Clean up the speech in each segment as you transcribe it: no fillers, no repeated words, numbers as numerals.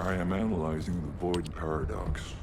I am analyzing the void paradox.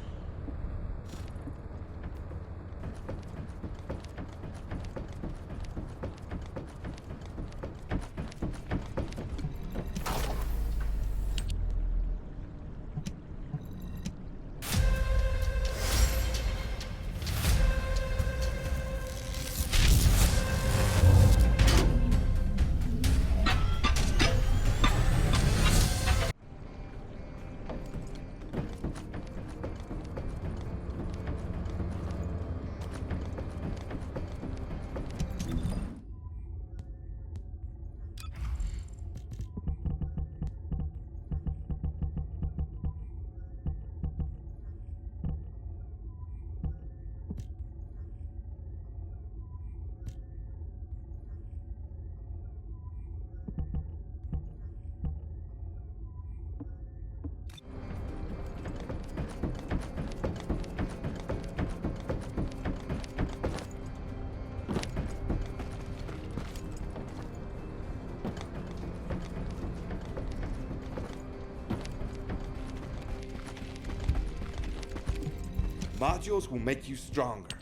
Modules will make you stronger.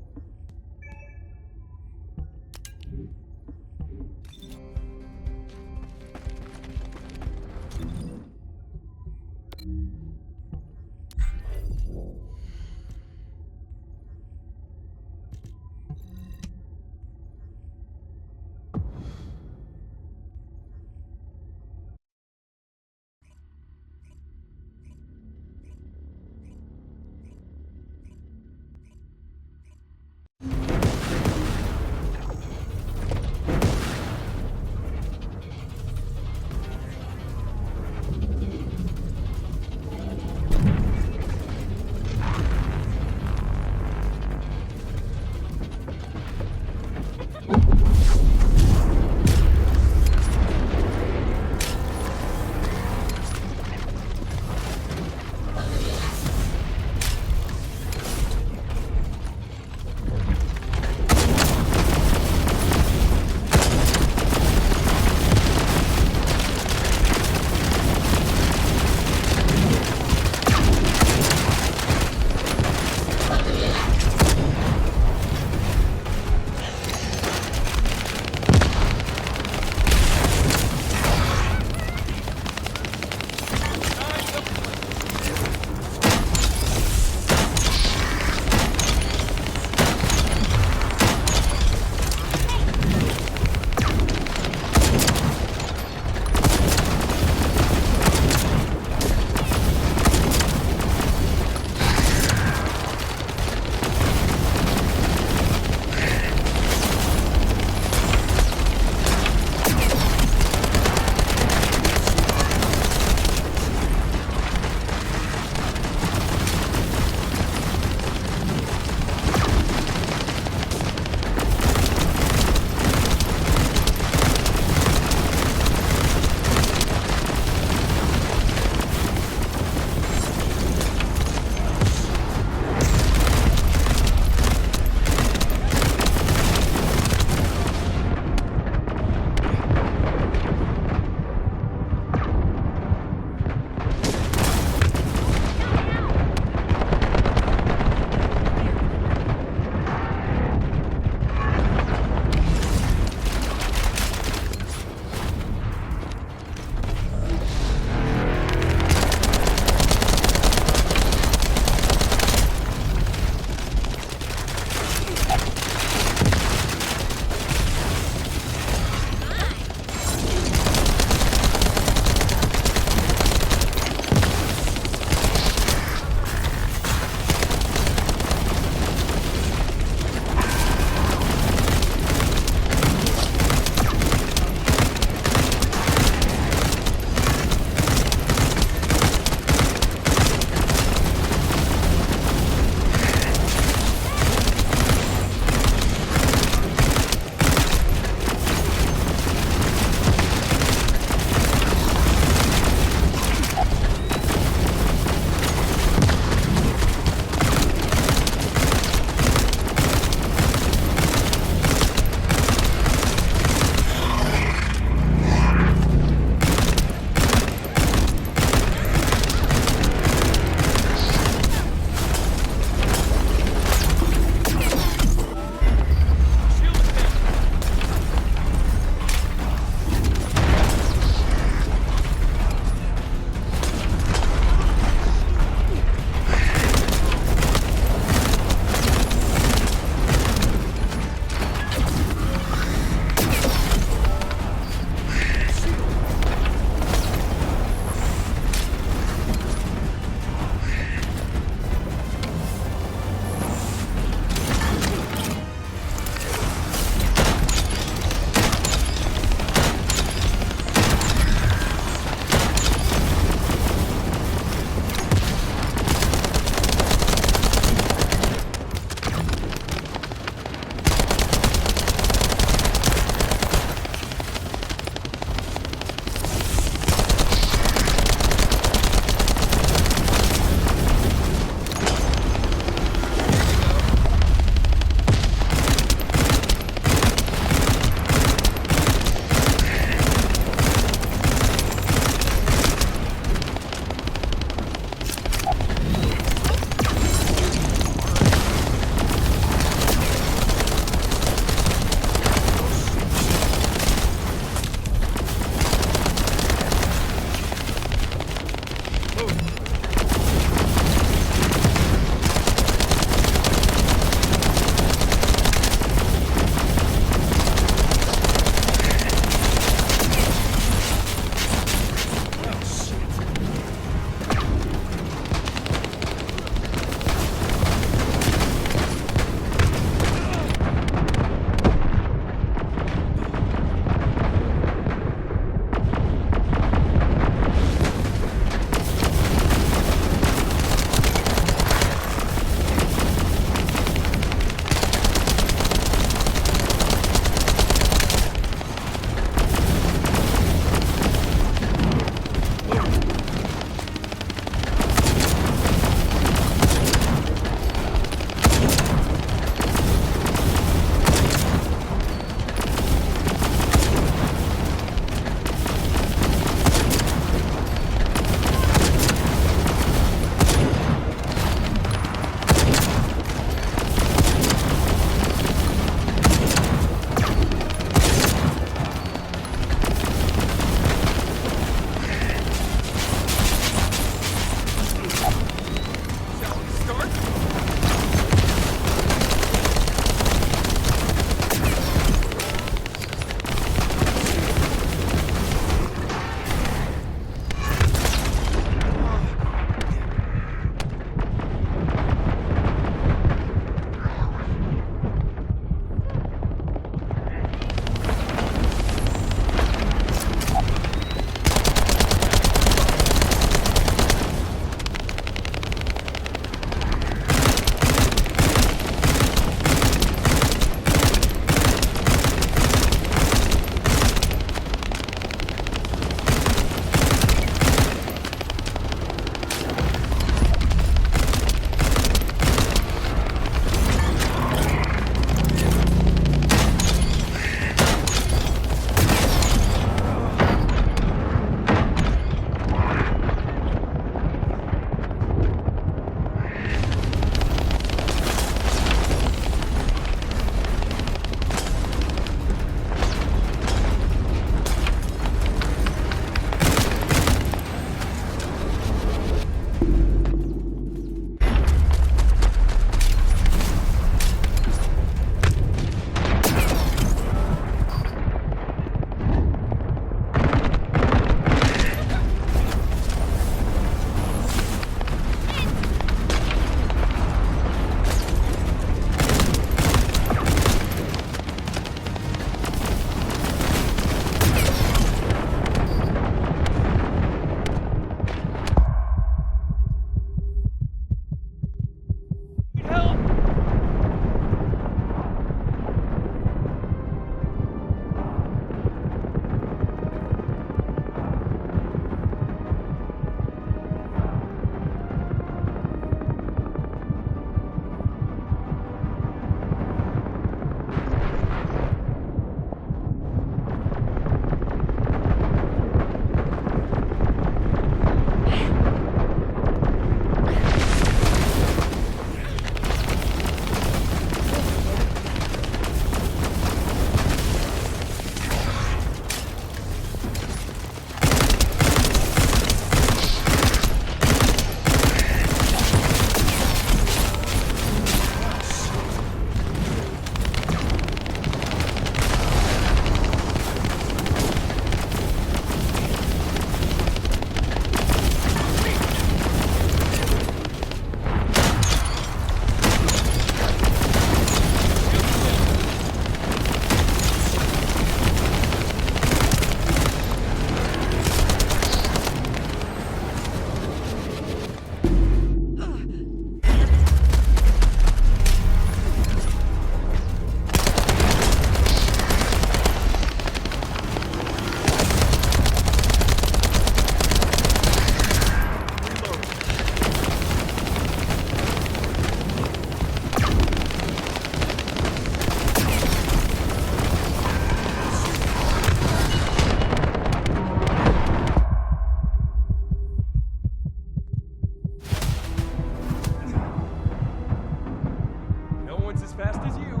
as you.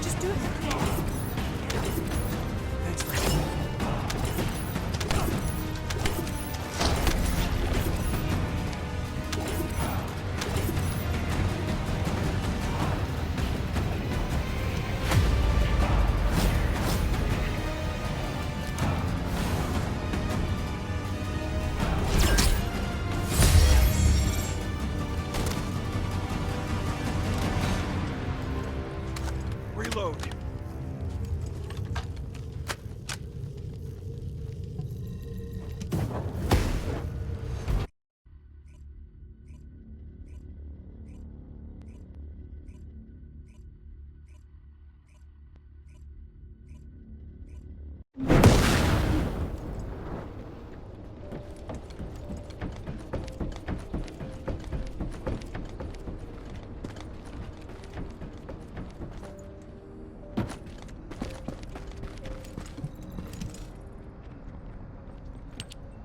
Just do it. Thanks for helping. Reload.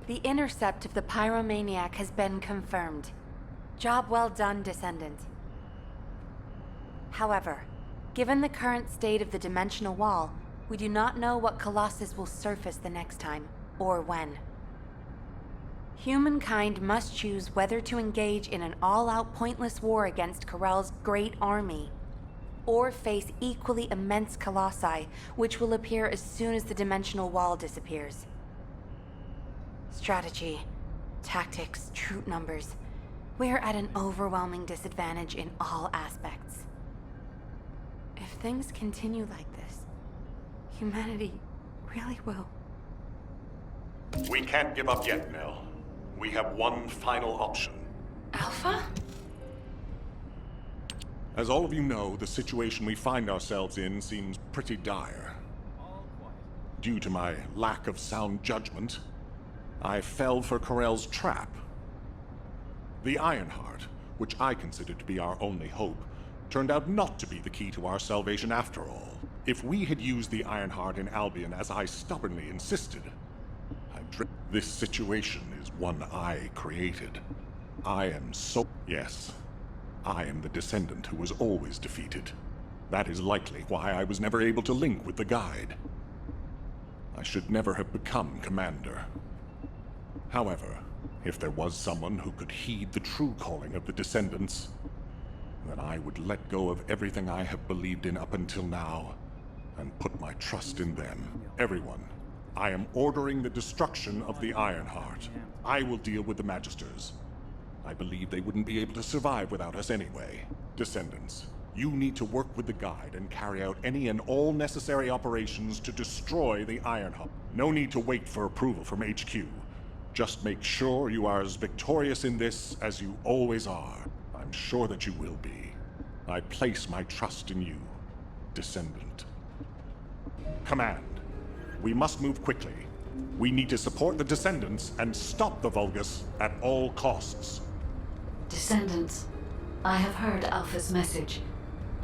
The intercept of the pyromaniac has been confirmed. Job well done, Descendant. However, given the current state of the dimensional wall, we do not know what Colossus will surface the next time, or when. Humankind must choose whether to engage in an all-out pointless war against Corell's great army, or face equally immense colossi, which will appear as soon as the dimensional wall disappears. Strategy, tactics, troop numbers. We are at an overwhelming disadvantage in all aspects. If things continue like this, humanity really will. We can't give up yet, Nell. We have one final option. Alpha? As all of you know, the situation we find ourselves in seems pretty dire. Due to my lack of sound judgment, I fell for Corell's trap. The Ironheart, which I considered to be our only hope, turned out not to be the key to our salvation after all. If we had used the Ironheart in Albion as I stubbornly insisted, this situation is one I created. Yes, I am the Descendant who was always defeated. That is likely why I was never able to link with the Guide. I should never have become Commander. However, if there was someone who could heed the true calling of the Descendants, then I would let go of everything I have believed in up until now, and put my trust in them. Everyone, I am ordering the destruction of the Ironheart. I will deal with the Magisters. I believe they wouldn't be able to survive without us anyway. Descendants, you need to work with the Guide and carry out any and all necessary operations to destroy the Ironheart. No need to wait for approval from HQ. Just make sure you are as victorious in this as you always are. I'm sure that you will be. I place my trust in you, Descendant. Command, we must move quickly. We need to support the Descendants and stop the Vulgus at all costs. Descendants, I have heard Alpha's message.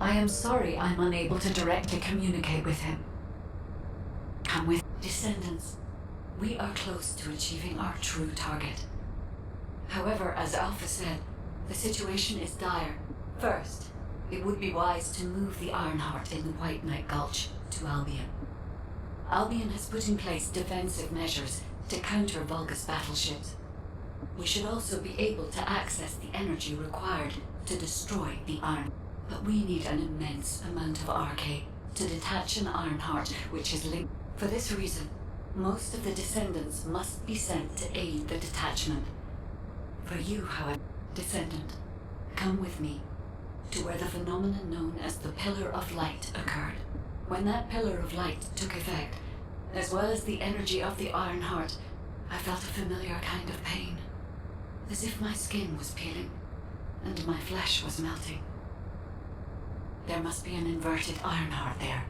I am sorry I'm unable to directly communicate with him. Come with Descendants. We are close to achieving our true target. However, as Alpha said, the situation is dire. First, it would be wise to move the Ironheart in the White Knight Gulch to Albion. Albion has put in place defensive measures to counter Vulgus battleships. We should also be able to access the energy required to destroy the Iron. But we need an immense amount of RK to detach an Ironheart which is linked. For this reason, most of the Descendants must be sent to aid the detachment. For you, however, Descendant, come with me to where the phenomenon known as the Pillar of Light occurred. When that Pillar of Light took effect, as well as the energy of the Ironheart, I felt a familiar kind of pain. As if my skin was peeling, and my flesh was melting. There must be an inverted Ironheart there.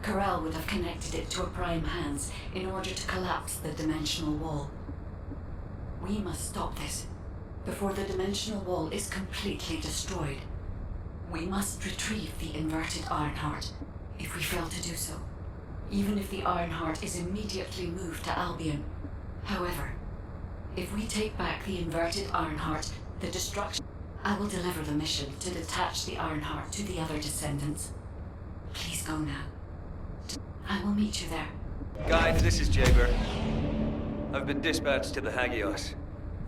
Corell would have connected it to a prime hands in order to collapse the dimensional wall. We must stop this before the dimensional wall is completely destroyed. We must retrieve the inverted Ironheart. If we fail to do so, even if the Ironheart is immediately moved to Albion. However, if we take back the inverted Ironheart, The destruction. I will deliver the mission to detach the Ironheart to the other descendants. Please go now. I will meet you there. Guide, this is Jaber. I've been dispatched to the Hagios.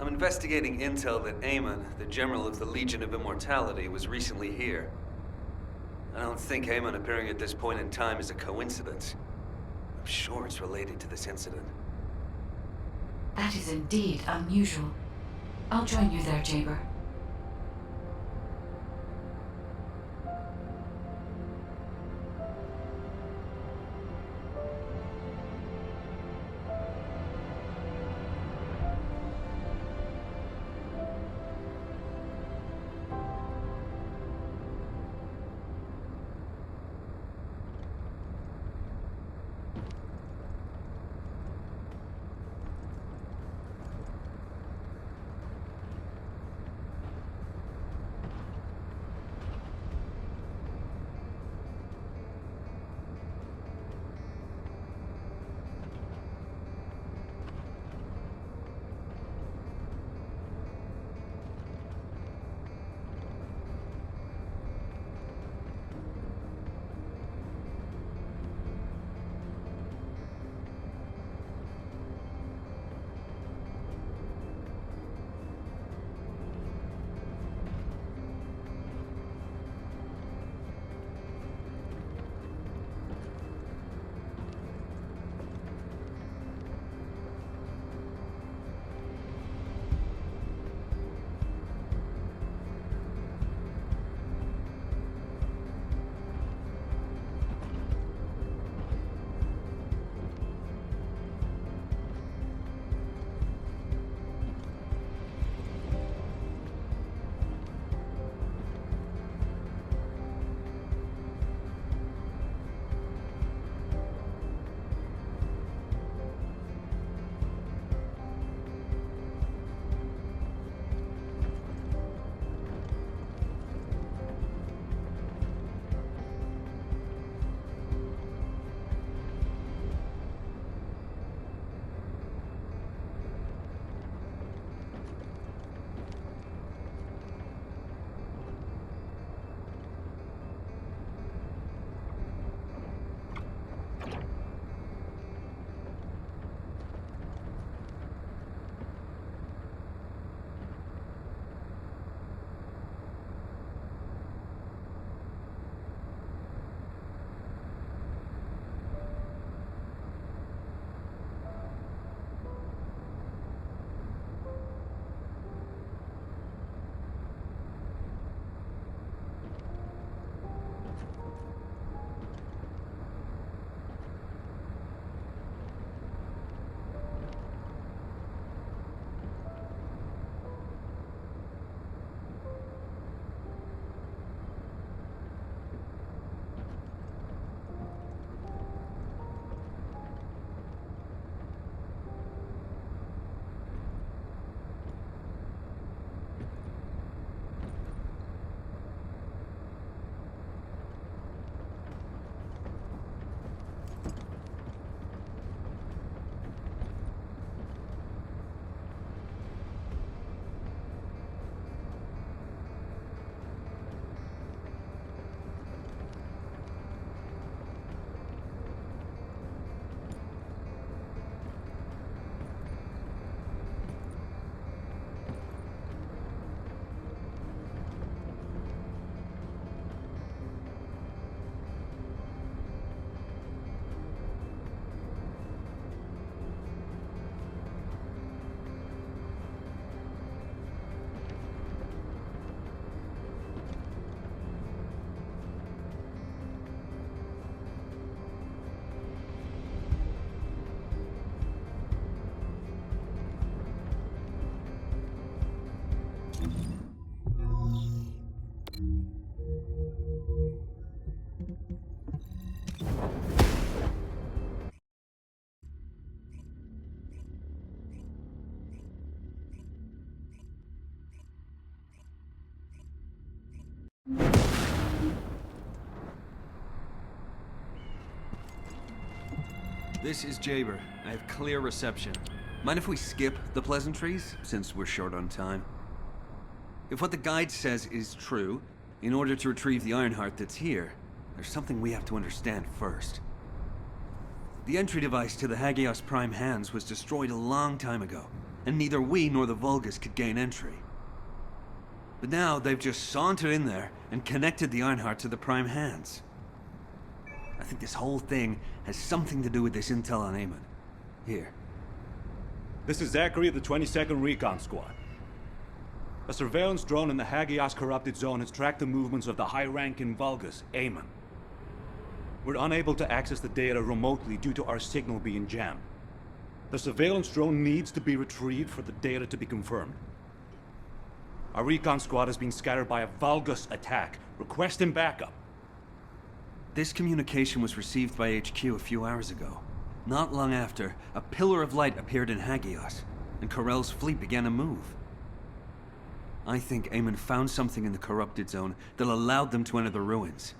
I'm investigating intel that Amon, the General of the Legion of Immortality, was recently here. I don't think Amon appearing at this point in time is a coincidence. I'm sure it's related to this incident. That is indeed unusual. I'll join you there, Jaber. This is Jaber. I have clear reception. Mind if we skip the pleasantries, since we're short on time? If what the guide says is true, in order to retrieve the Ironheart that's here, there's something we have to understand first. The entry device to the Hagios Prime hands was destroyed a long time ago, and neither we nor the Vulgus could gain entry. But now they've just sauntered in there and connected the Ironheart to the Prime hands. I think this whole thing has something to do with this intel on Eamon. Here. This is Zachary of the 22nd Recon Squad. A surveillance drone in the Hagios corrupted zone has tracked the movements of the high-ranking Vulgus, Eamon. We're unable to access the data remotely due to our signal being jammed. The surveillance drone needs to be retrieved for the data to be confirmed. Our recon squad has been scattered by a Vulgus attack. Requesting backup. This communication was received by HQ a few hours ago. Not long after, a pillar of light appeared in Hagios, and Corell's fleet began to move. I think Eamon found something in the corrupted zone that allowed them to enter the ruins.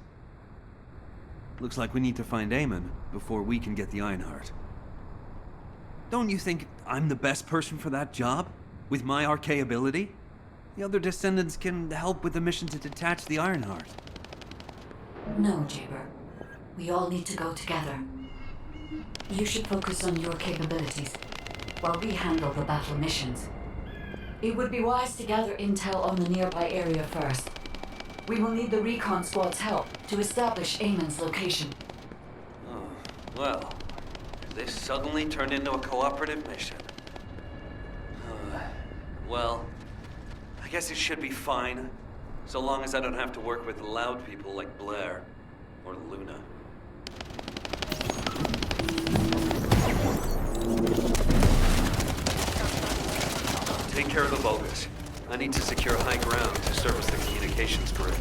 Looks like we need to find Eamon before we can get the Ironheart. Don't you think I'm the best person for that job? With my arcane ability? The other Descendants can help with the mission to detach the Ironheart. No, Jaber. We all need to go together. You should focus on your capabilities, while we handle the battle missions. It would be wise to gather intel on the nearby area first. We will need the recon squad's help to establish Eamon's location. Oh, well, this suddenly turned into a cooperative mission. Well, I guess it should be fine, so long as I don't have to work with loud people like Blair or Luna. Take care of the Vulgus. I need to secure high ground to service the communications grid.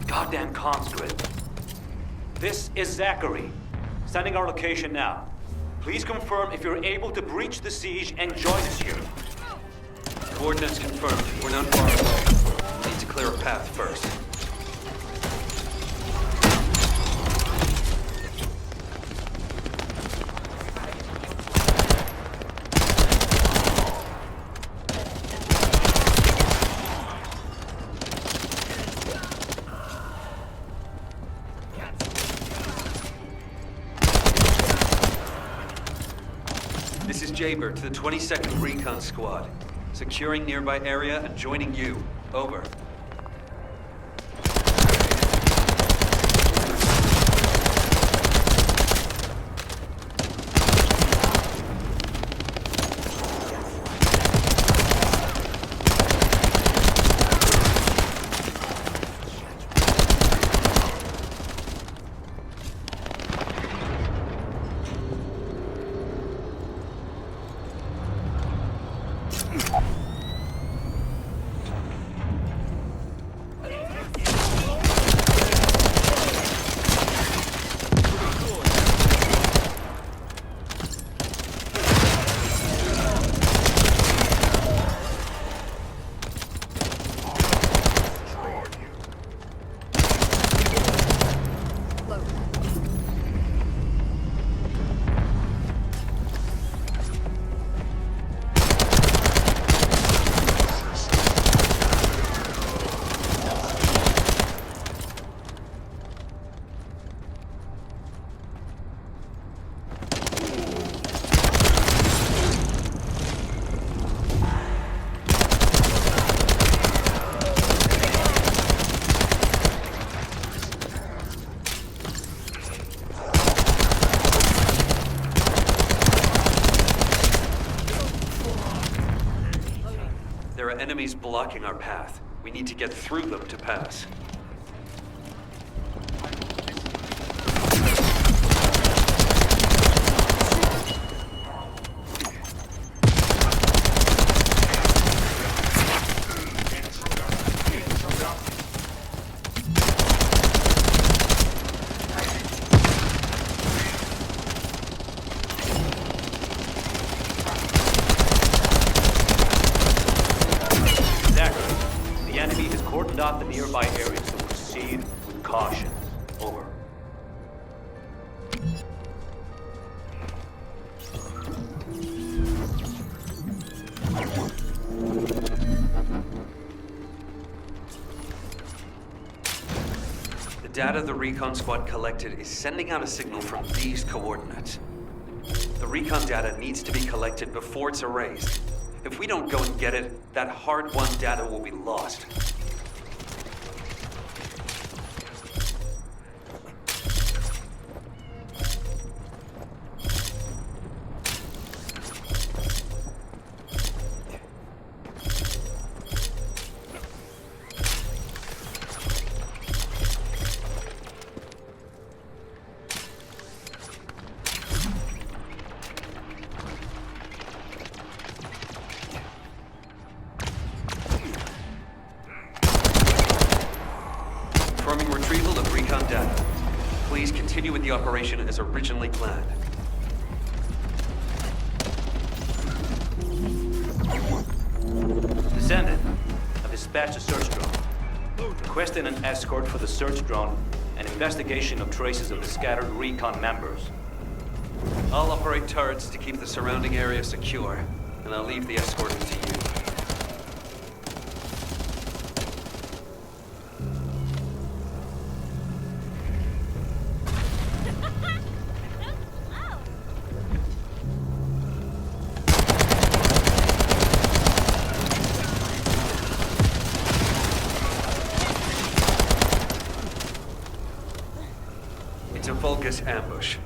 Goddamn comms grid. This is Zachary. Sending our location now. Please confirm if you're able to breach the siege and join us here. Coordinates confirmed. We're not far away. Need to clear a path first. This is Jaber to the 22nd Recon Squad. Securing nearby area and joining you. Over. are enemies blocking our path. We need to get through them to pass. Off the nearby areas, so proceed with caution. Over. The data the recon squad collected is sending out a signal from these coordinates. The recon data needs to be collected before it's erased. If we don't go and get it, that hard-won data will be lost. Confirming retrieval of recon data. Please continue with the operation as originally planned. Descendant, I've dispatched a search drone. Requesting an escort for the search drone and investigation of traces of the scattered recon members. I'll operate turrets to keep the surrounding area secure, and I'll leave the escorting to you. It's a Vulgus ambush.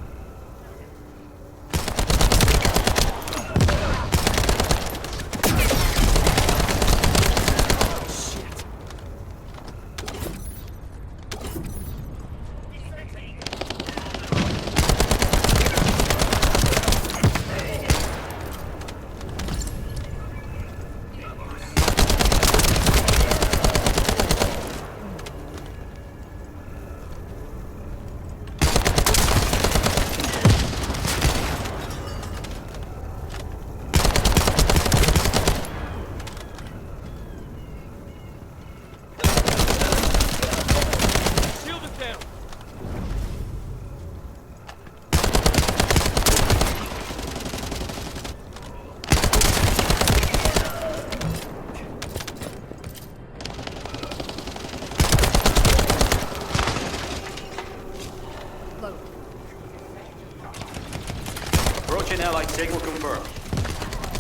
Approaching Allied signal confirmed.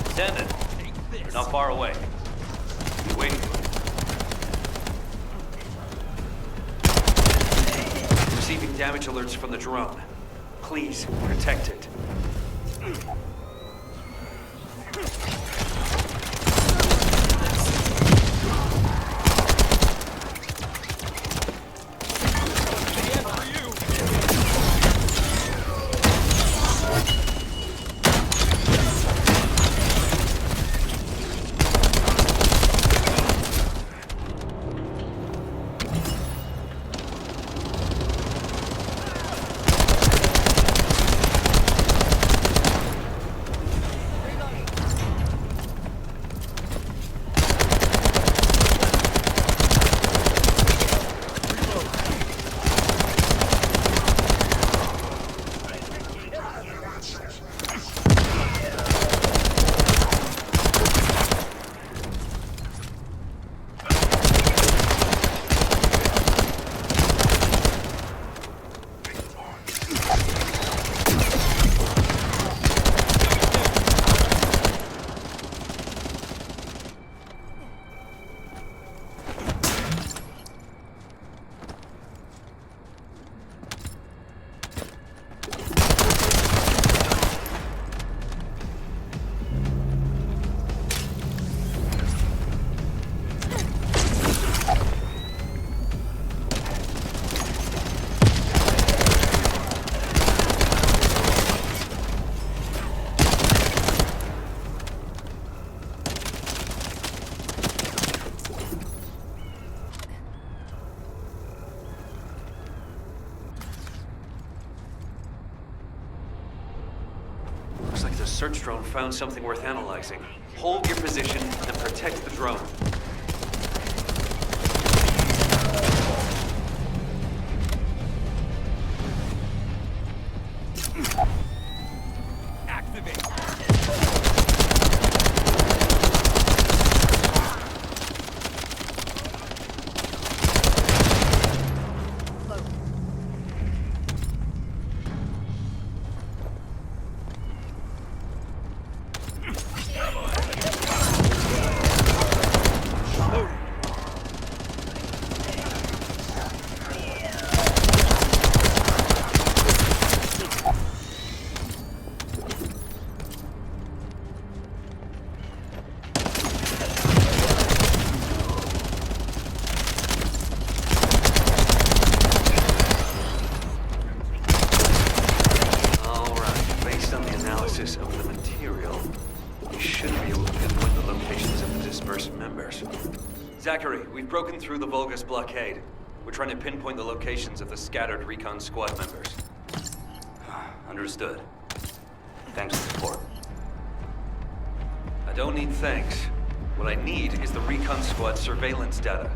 Descendant, you're not far away. Be waiting for you. Receiving damage alerts from the drone. Please, protect it. the search drone found something worth analyzing. Hold your position and protect the drone. Of the material, we should be able to pinpoint the locations of the dispersed members. Zachary, we've broken through the Vulgus blockade. We're trying to pinpoint the locations of the scattered recon squad members. Understood. Thanks for the support. I don't need thanks. What I need is the recon squad surveillance data.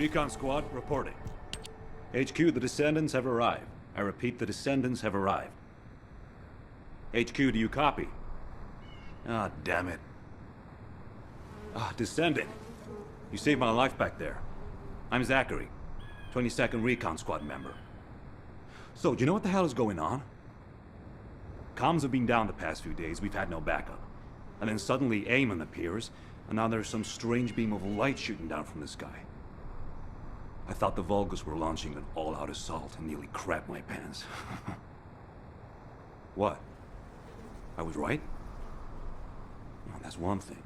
Recon squad, reporting. HQ, the Descendants have arrived. I repeat, the Descendants have arrived. HQ, do you copy? Ah, damn it. Ah, Descendant. You saved my life back there. I'm Zachary, 22nd Recon Squad member. So, do you know what the hell is going on? Comms have been down the past few days, we've had no backup. And then suddenly Eamon appears, and now there's some strange beam of light shooting down from the sky. I thought the Vulgus were launching an all-out assault and nearly crapped my pants. What? I was right? Well, that's one thing.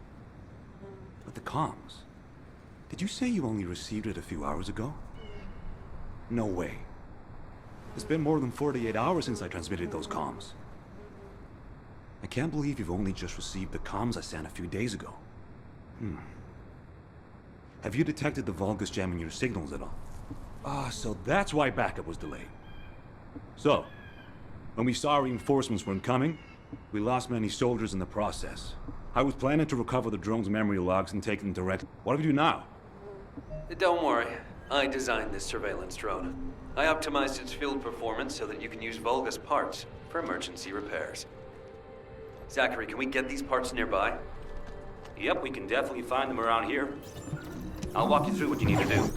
But the comms... Did you say you only received it a few hours ago? No way. It's been more than 48 hours since I transmitted those comms. I can't believe you've only just received the comms I sent a few days ago. Have you detected the Vulgus jamming your signals at all? Ah, so that's why backup was delayed. So, when we saw reinforcements weren't coming, we lost many soldiers in the process. I was planning to recover the drone's memory logs and take them direct. What do we do now? Don't worry. I designed this surveillance drone. I optimized its field performance so that you can use Vulgus parts for emergency repairs. Zachary, can we get these parts nearby? Yep, we can definitely find them around here. I'll walk you through what you need to do.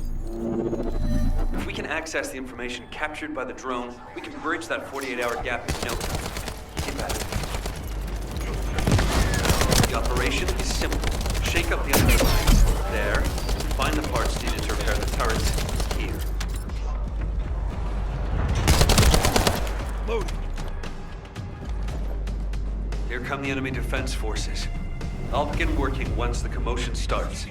If we can access the information captured by the drone, we can bridge that 48-hour gap in no time. Keep at it. The operation is simple. Shake up the enemy lines. There. Find the parts needed to repair the turrets. Here. Loading. Here come the enemy defense forces. I'll begin working once the commotion starts.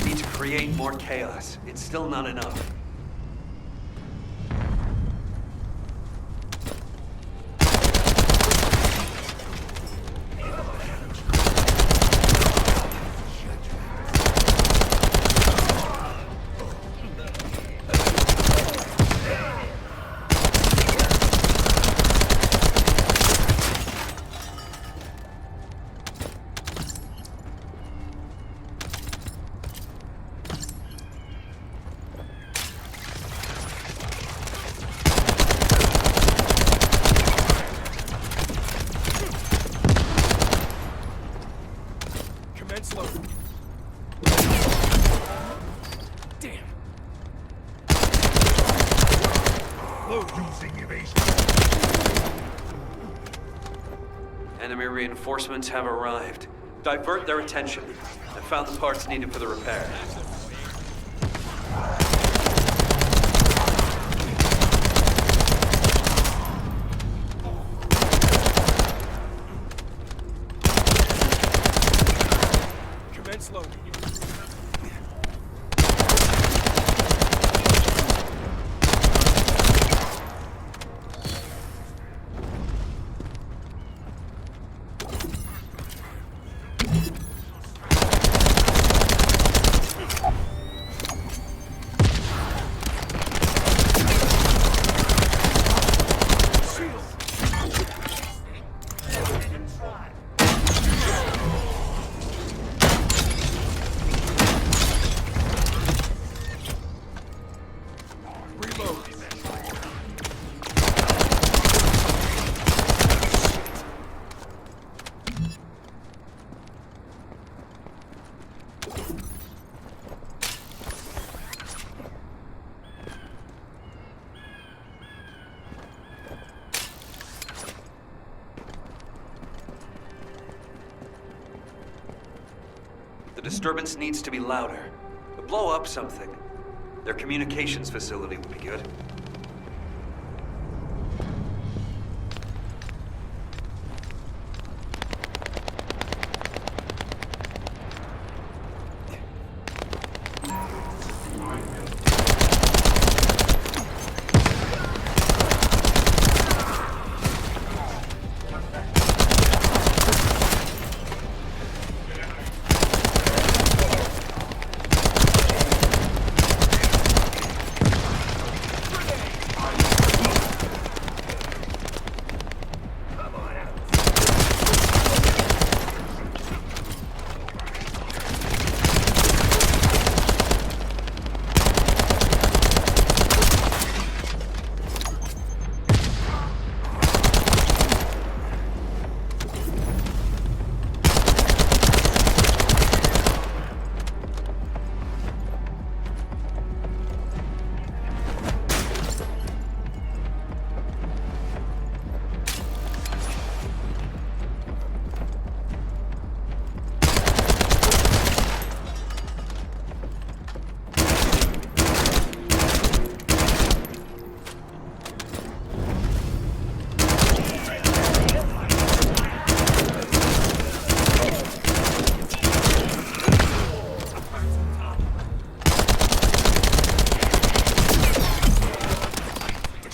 Need to create more chaos. It's still not enough. Commence loading. Damn. Load using evasion. Enemy reinforcements have arrived. Divert their attention. I found the parts needed for the repair. Commence loading. disturbance needs to be louder. Blow up something. Their communications facility would be good.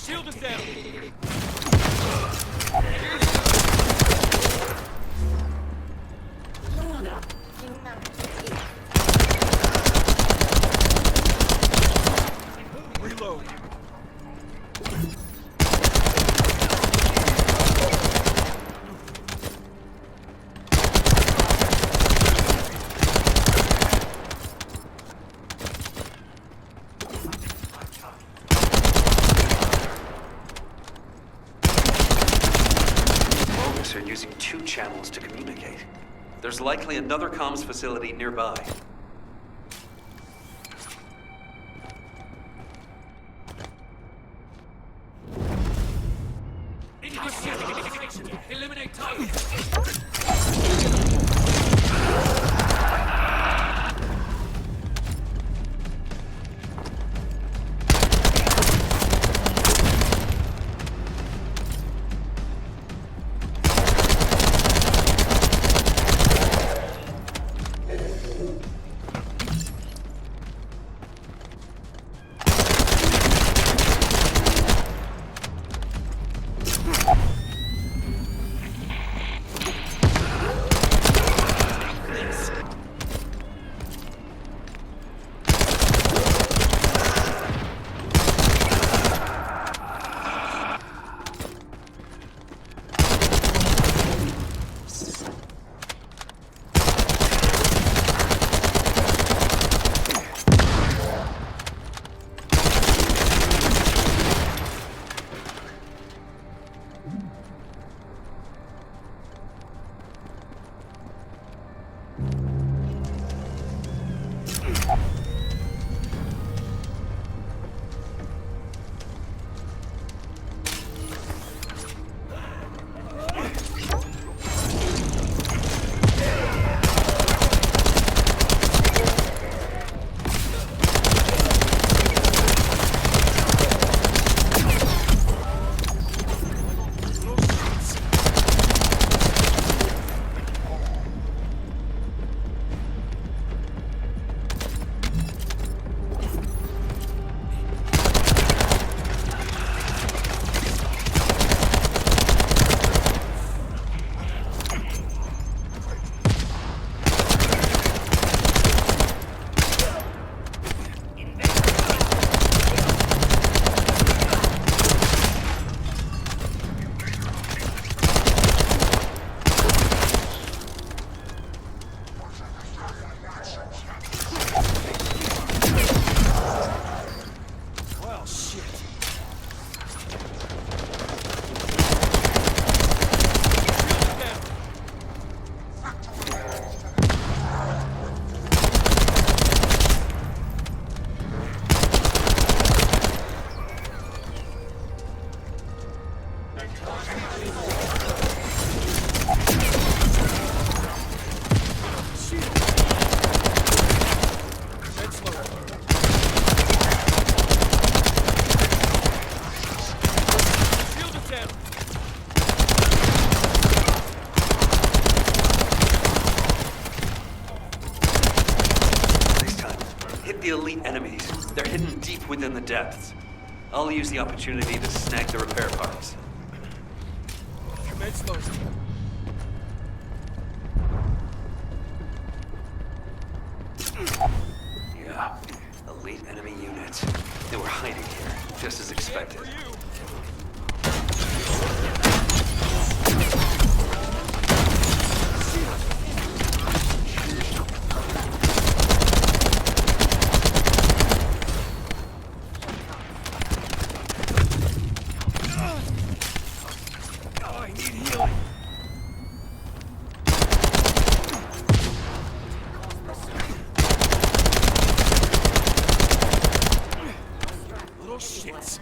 Shield is down. Reload. Are using 2 channels to communicate. There's likely another comms facility nearby. Eliminate target. Hit the elite enemies. They're hidden deep within the depths. I'll use the opportunity to snag the repair parts. Commence loading. Yeah, elite enemy units. They were hiding here, just as expected. For you. Oh, I need healing. Little shits.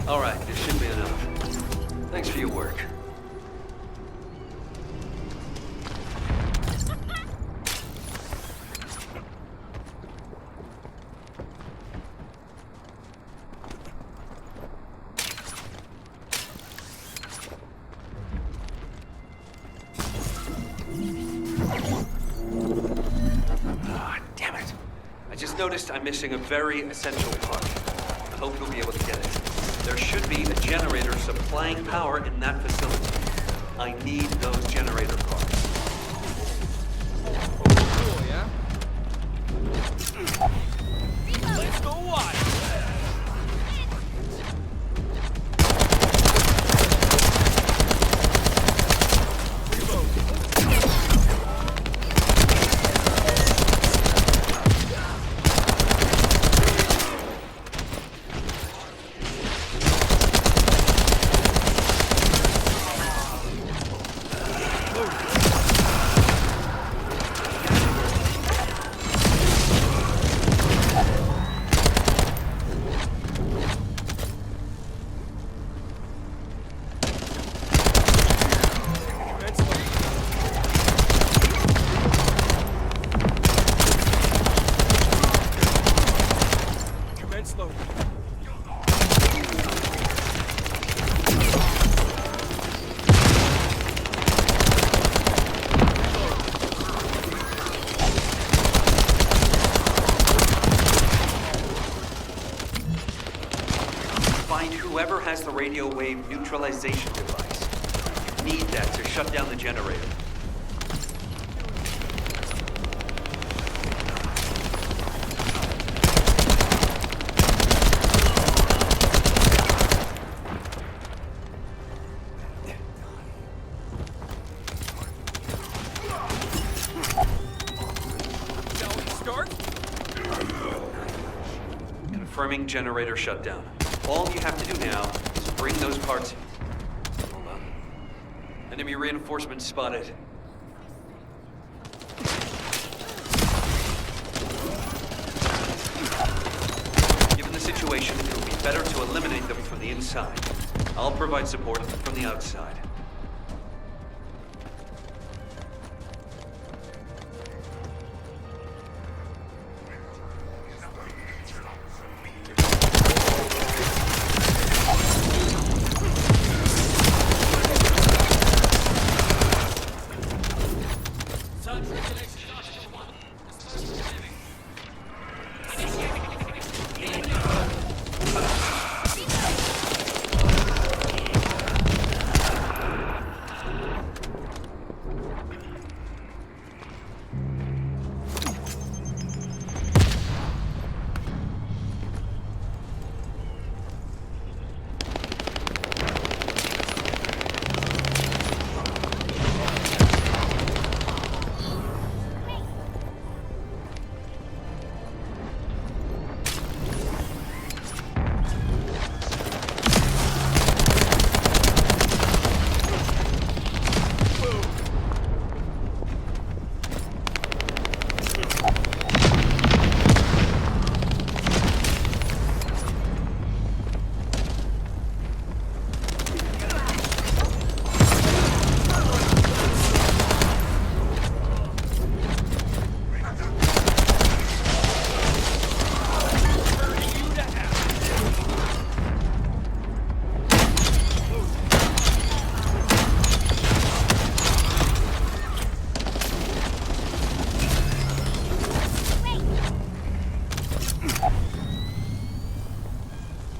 All right, this should be enough. Thanks for your work. Ah, damn it. I just noticed I'm missing a very essential part. I hope you'll be able to get it. There should be a generator supplying power in that facility. I need those generator parts. Cool, yeah? Let's go watch! Whoever has the radio wave neutralization device, you need that to shut down the generator. Shall we start? Confirming generator shutdown. All you have to do now is bring those parts in. Hold on. Enemy reinforcements spotted. situation, it will be better to eliminate them from the inside. I'll provide support from the outside.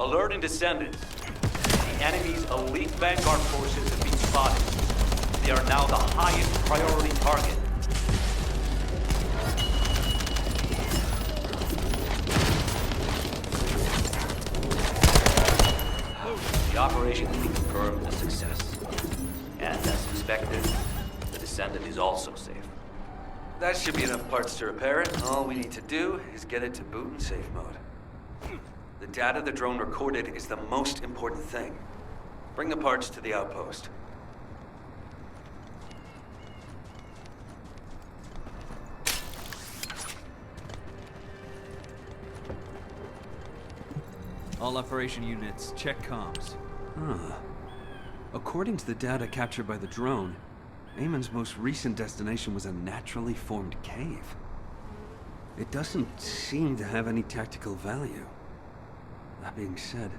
Alert and Descendants. The enemy's elite vanguard forces have been spotted. They are now the highest priority target. The operation has been confirmed a success. And as suspected, the Descendant is also safe. That should be enough parts to repair it. All we need to do is get it to boot in safe mode. The data the drone recorded is the most important thing. Bring the parts to the outpost. All operation units, check comms. According to the data captured by the drone, Eamon's most recent destination was a naturally formed cave. It doesn't seem to have any tactical value. That being said,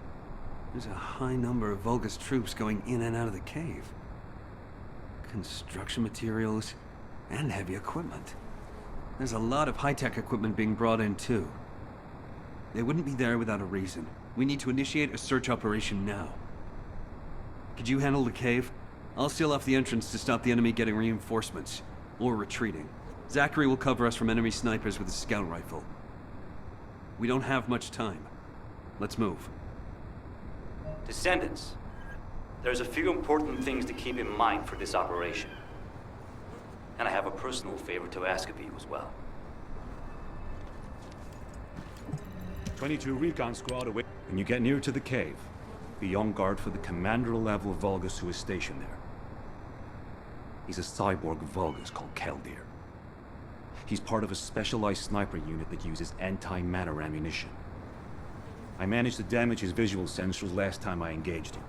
there's a high number of Vulgus troops going in and out of the cave. Construction materials and heavy equipment. There's a lot of high-tech equipment being brought in too. They wouldn't be there without a reason. We need to initiate a search operation now. Could you handle the cave? I'll seal off the entrance to stop the enemy getting reinforcements, or retreating. Zachary will cover us from enemy snipers with his scout rifle. We don't have much time. Let's move. Descendants, there's a few important things to keep in mind for this operation. And I have a personal favor to ask of you as well. 22 recon squad away. When you get near to the cave, be on guard for the commander-level Vulgus who is stationed there. He's a cyborg Vulgus called Keldir. He's part of a specialized sniper unit that uses anti-matter ammunition. I managed to damage his visual sensors last time I engaged him.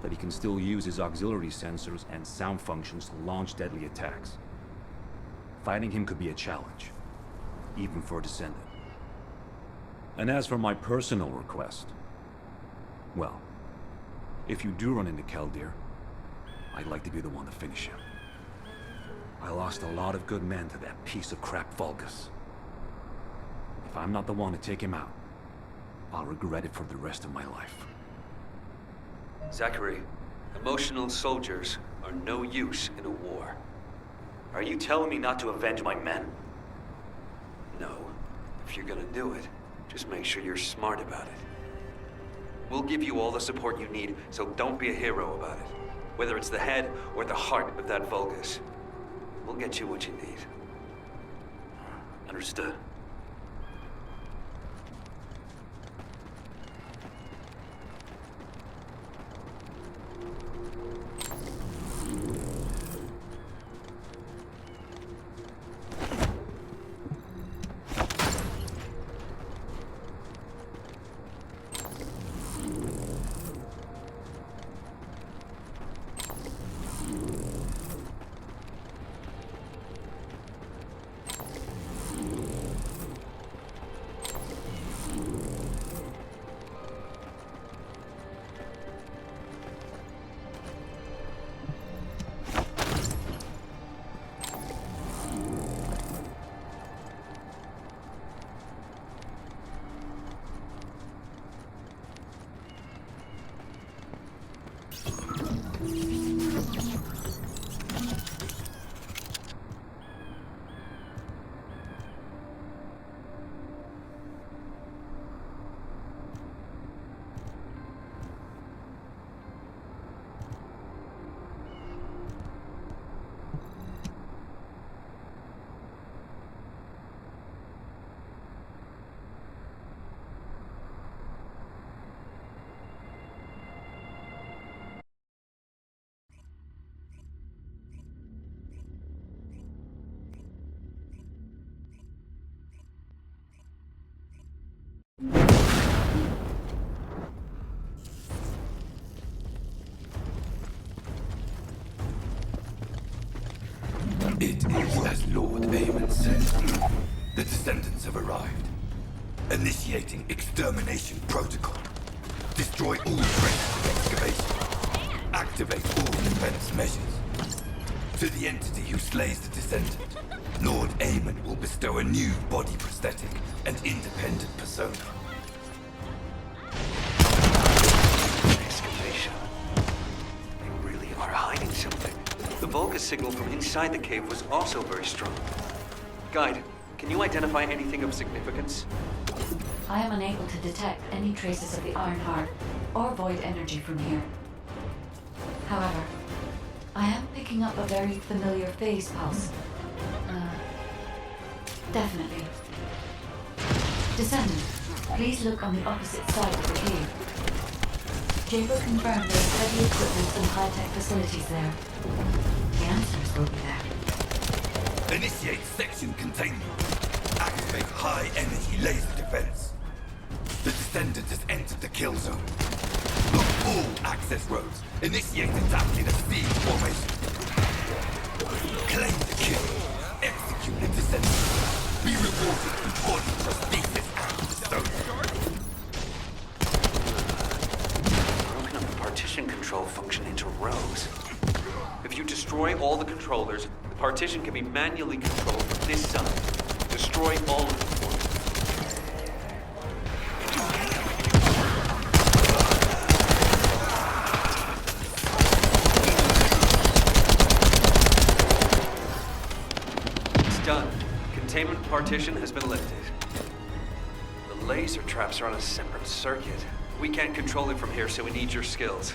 But he can still use his auxiliary sensors and sound functions to launch deadly attacks. Fighting him could be a challenge, even for a Descendant. And as for my personal request, well, if you do run into Keldir, I'd like to be the one to finish him. I lost a lot of good men to that piece of crap Vulgus. If I'm not the one to take him out, I'll regret it for the rest of my life. Zachary, emotional soldiers are no use in a war. Are you telling me not to avenge my men? No. If you're gonna do it, just make sure you're smart about it. We'll give you all the support you need, so don't be a hero about it. Whether it's the head or the heart of that Vulgus. We'll get you what you need. Understood. It is as Lord Aemon said. The Descendants have arrived. Initiating extermination protocol. Destroy all traces of excavation. Activate all defense measures. To the entity who slays the Descendant, Lord Aemon will bestow a new body prosthetic and independent persona. Excavation. They really are hiding something. The Vulgus signal from inside the cave was also very strong. Guide, can you identify anything of significance? I am unable to detect any traces of the Iron Heart or Void energy from here. However, I am picking up a very familiar phase pulse. Definitely. Descendant, please look on the opposite side of the cave. Jacob confirmed there's heavy equipment and high-tech facilities there. The answers will be there. Initiate section containment. Activate high-energy laser defense. The Descendant has entered the kill zone. Block all access roads. Initiate attack in a siege formation. Claim the kill. Execute the Descendant. Be rewarded with body prosthesis and persona. Broken up the partition control function into rows. If you destroy all the controllers, the partition can be manually controlled from this side. Destroy all of them. Containment partition has been lifted. The laser traps are on a separate circuit. We can't control it from here, so we need your skills.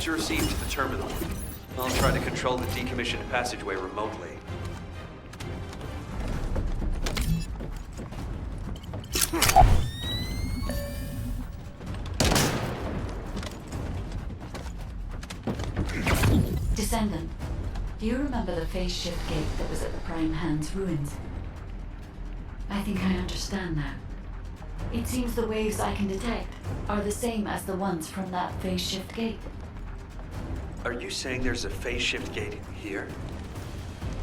Your receipt to the terminal. I'll try to control the decommissioned passageway remotely. Descendant, do you remember the phase shift gate that was at the Prime Hand's ruins? I think I understand now. It seems the waves I can detect are the same as the ones from that phase shift gate. Are you saying there's a phase shift gate here?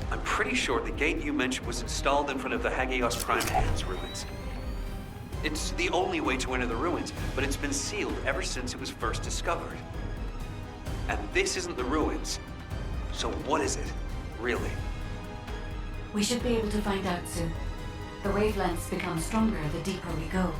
I'm pretty sure the gate you mentioned was installed in front of the Hagios Prime Hand's ruins. It's the only way to enter the ruins, but it's been sealed ever since it was first discovered. And this isn't the ruins. So what is it, really? We should be able to find out soon. The wavelengths become stronger the deeper we go.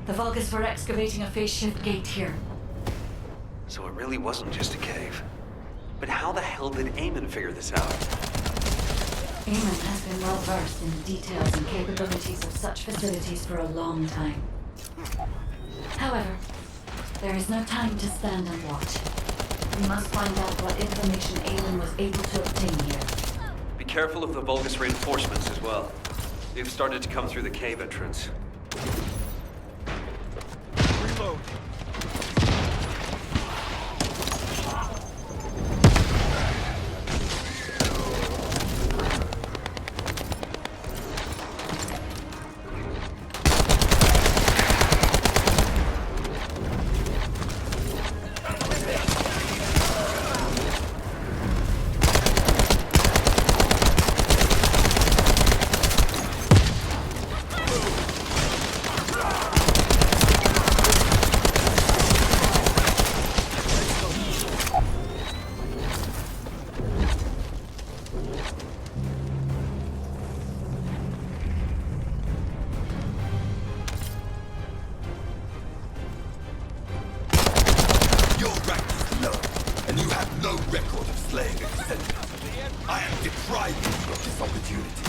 The Vulgus were excavating a phase shift gate here. So it really wasn't just a cave. But how the hell did Eamon figure this out? Eamon has been well versed in the details and capabilities of such facilities for a long time. However, there is no time to stand and watch. We must find out what information Eamon was able to obtain here. Be careful of the Vulgus reinforcements as well. They've started to come through the cave entrance. Reload. Your rank is low, and you have no record of slaying a descendant. I am depriving you of this opportunity.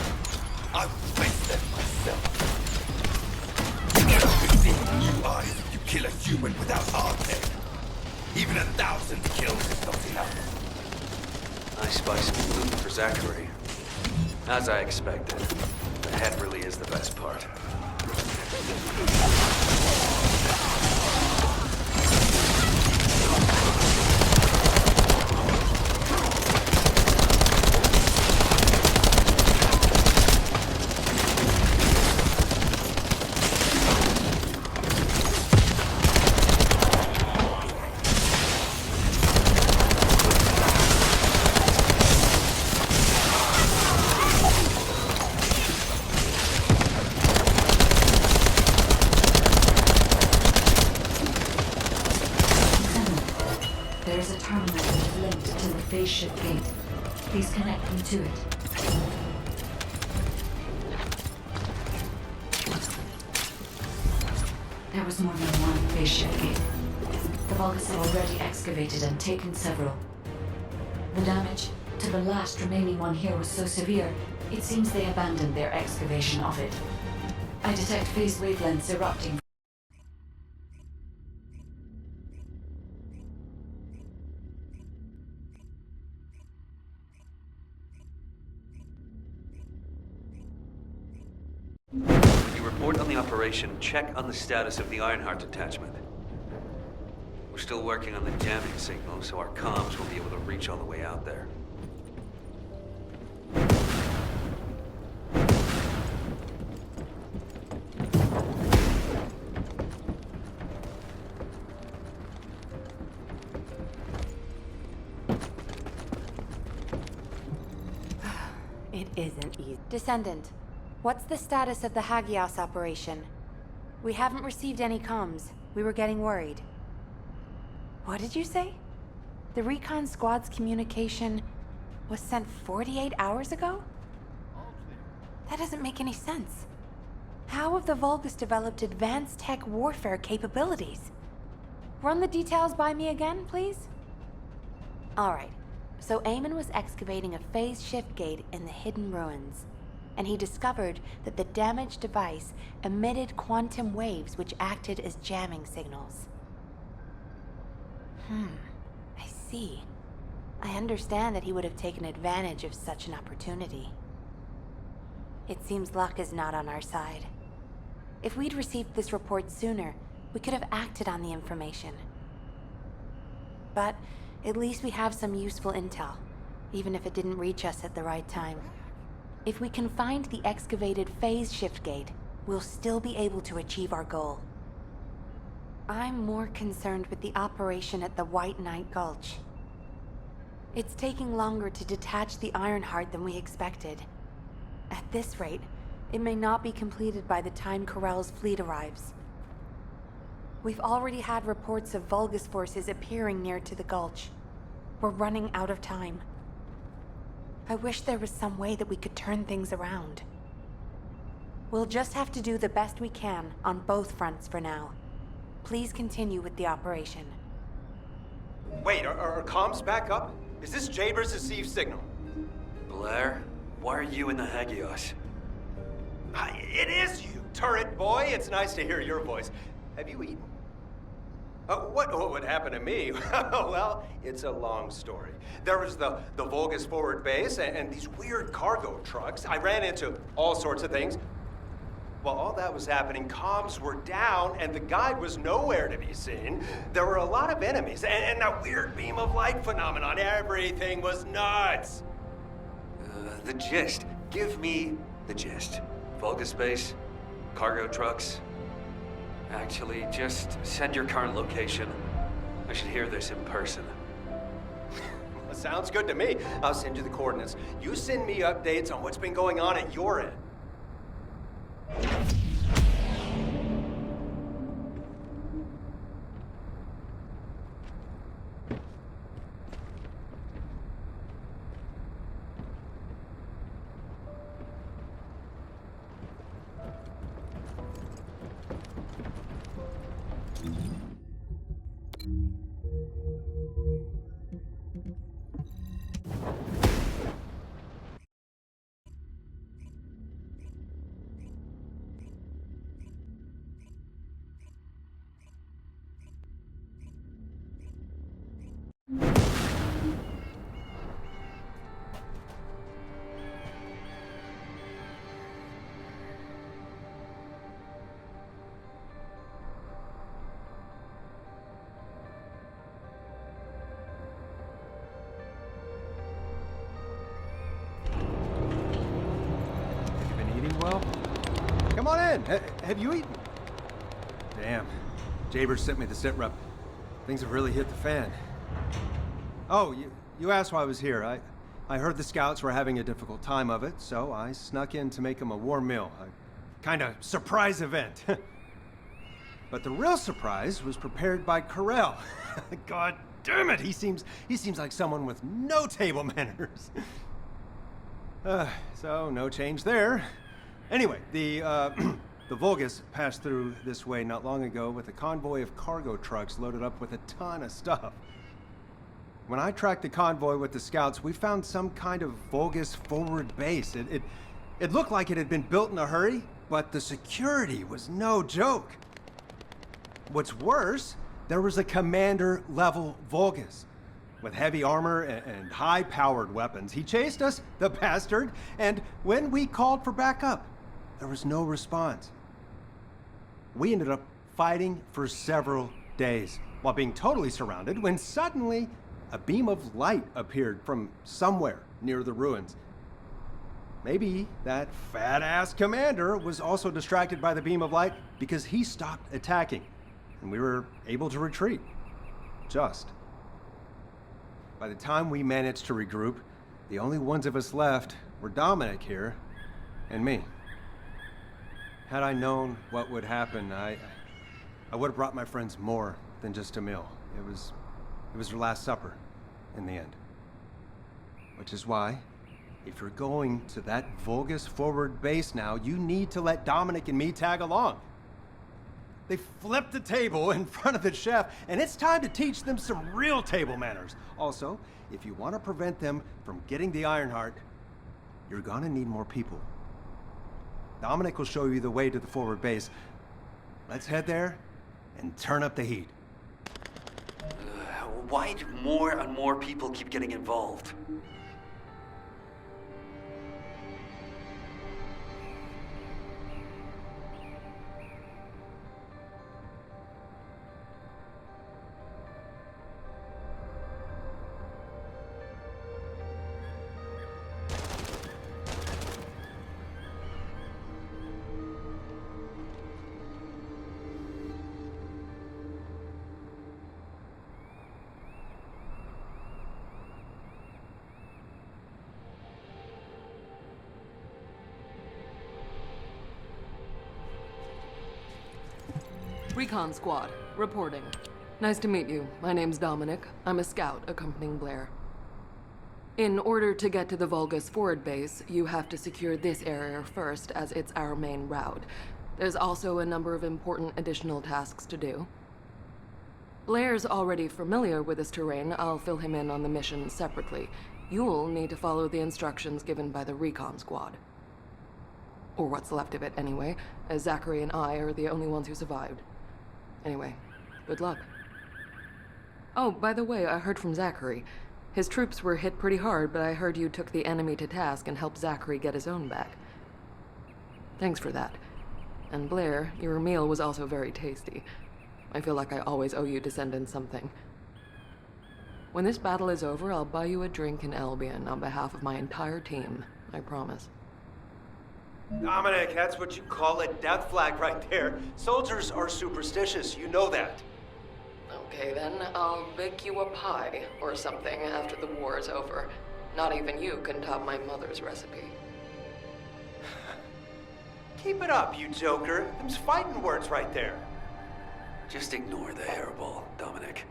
I will face them myself. You cannot receive new eyes if you kill a human without our head. Even 1,000 kills is not enough. Nice spicy loot for Zachary. As I expected, the head really is the best part. There is a terminal that is linked to the phase shift gate. Please connect me to it. There was more than one phase shift gate. The Vulgus have already excavated and taken several. The damage to the last remaining one here was so severe, it seems they abandoned their excavation of it. I detect phase wavelengths erupting. When you report on the operation, check on the status of the Ironheart detachment. We're still working on the jamming signal, so our comms will be able to reach all the way out there. It isn't easy. Descendant, what's the status of the Hagios operation? We haven't received any comms. We were getting worried. What did you say? The recon squad's communication was sent 48 hours ago? That doesn't make any sense. How have the Vulgus developed advanced tech warfare capabilities? Run the details by me again, please? Alright, so Eamon was excavating a phase shift gate in the hidden ruins, and he discovered that the damaged device emitted quantum waves which acted as jamming signals. I see. I understand that he would have taken advantage of such an opportunity. It seems luck is not on our side. If we'd received this report sooner, we could have acted on the information. But at least we have some useful intel, even if it didn't reach us at the right time. If we can find the excavated phase shift gate, we'll still be able to achieve our goal. I'm more concerned with the operation at the White Knight Gulch. It's taking longer to detach the Ironheart than we expected. At this rate, it may not be completed by the time Corell's fleet arrives. We've already had reports of Vulgus forces appearing near to the gulch. We're running out of time. I wish there was some way that we could turn things around. We'll just have to do the best we can on both fronts for now. Please continue with the operation. Wait, are comms back up? Is this Jaber's received signal? Blair, why are you in the Hagios? It is you, turret boy. It's nice to hear your voice. Have you eaten? What would happen to me? Well, it's a long story. There was the Vulgus forward base and these weird cargo trucks. I ran into all sorts of things. While all that was happening, comms were down and the guide was nowhere to be seen. There were a lot of enemies and that weird beam of light phenomenon. Everything was nuts. The gist. Give me the gist. Vulgus base, cargo trucks. Actually, just send your current location. I should hear this in person. Sounds good to me. I'll send you the coordinates. You send me updates on what's been going on at your end. Well, come on in. Have you eaten? Damn. Jaber sent me the sit rep. Things have really hit the fan. Oh, you asked why I was here. I heard the scouts were having a difficult time of it, so I snuck in to make them a warm meal. A kind of surprise event. But the real surprise was prepared by Carell. God damn it, he seems like someone with no table manners. So no change there. Anyway, the Vulgus passed through this way not long ago with a convoy of cargo trucks loaded up with a ton of stuff. When I tracked the convoy with the scouts, we found some kind of Vulgus forward base. It looked like it had been built in a hurry, but the security was no joke. What's worse, there was a commander-level Vulgus with heavy armor and high-powered weapons. He chased us, the bastard, and when we called for backup, there was no response. We ended up fighting for several days while being totally surrounded when suddenly a beam of light appeared from somewhere near the ruins. Maybe that fat-ass commander was also distracted by the beam of light because he stopped attacking and we were able to retreat. Just. By the time we managed to regroup, the only ones of us left were Dominic here and me. Had I known what would happen, I would have brought my friends more than just a meal. It was their last supper, in the end. Which is why, if you're going to that Vulgus forward base now, you need to let Dominic and me tag along. They flipped the table in front of the chef, and it's time to teach them some real table manners. Also, if you want to prevent them from getting the Ironheart, you're gonna need more people. Dominic will show you the way to the forward base. Let's head there and turn up the heat. Why do more and more people keep getting involved? Recon Squad, reporting. Nice to meet you. My name's Dominic. I'm a scout accompanying Blair. In order to get to the Vulgus forward base, you have to secure this area first, as it's our main route. There's also a number of important additional tasks to do. Blair's already familiar with this terrain. I'll fill him in on the mission separately. You'll need to follow the instructions given by the recon squad. Or what's left of it, anyway, as Zachary and I are the only ones who survived. Anyway, good luck. Oh, by the way, I heard from Zachary. His troops were hit pretty hard, but I heard you took the enemy to task and helped Zachary get his own back. Thanks for that. And Blair, your meal was also very tasty. I feel like I always owe you Descendants something. When this battle is over, I'll buy you a drink in Albion on behalf of my entire team. I promise. Dominic, that's what you call a death flag right there. Soldiers are superstitious, you know that. Okay then, I'll bake you a pie or something after the war is over. Not even you can top my mother's recipe. Keep it up, you joker. Them's fighting words right there. Just ignore the hairball, Dominic.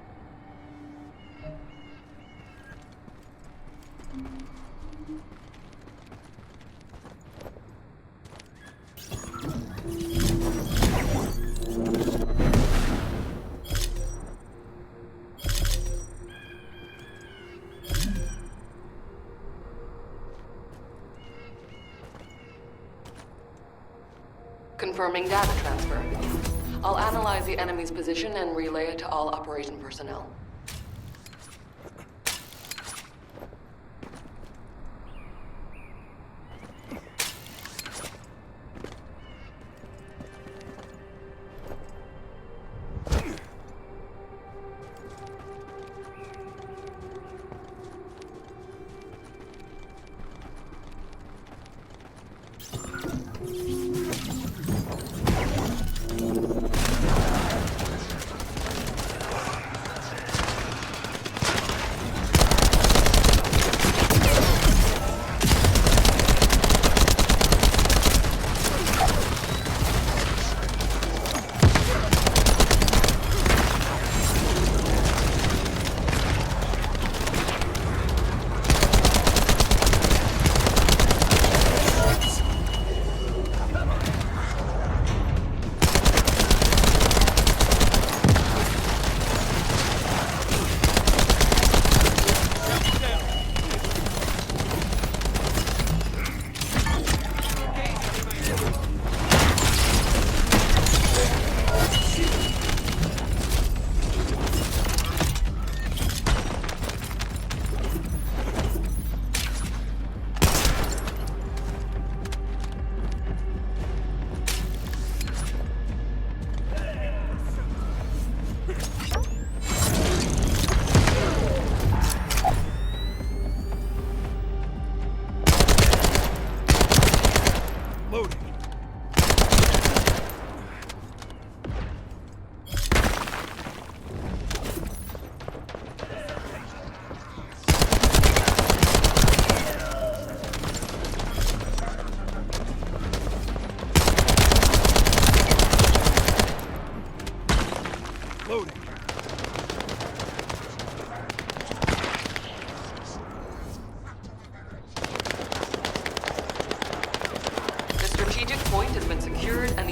Confirming data transfer. I'll analyze the enemy's position and relay it to all operation personnel.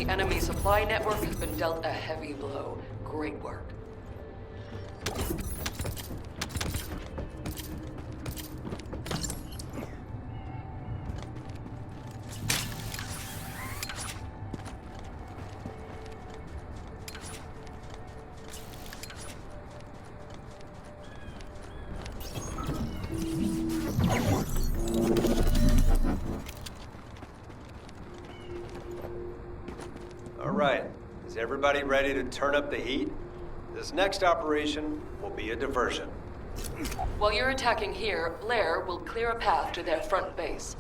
Enemy supply network has been dealt a heavy blow. Great work. Everybody ready to turn up the heat? This next operation will be a diversion. While you're attacking here, Blair will clear a path to their front base.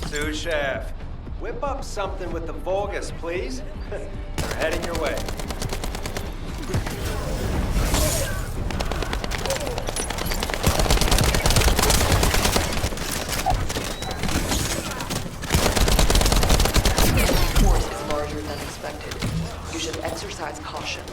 Sous Chef, whip up something with the Vulgus, please. They're heading your way. Exercise caution.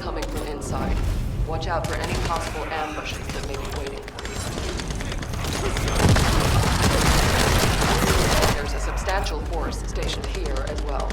coming from inside. Watch out for any possible ambushes that may be waiting for you. There's a substantial force stationed here as well.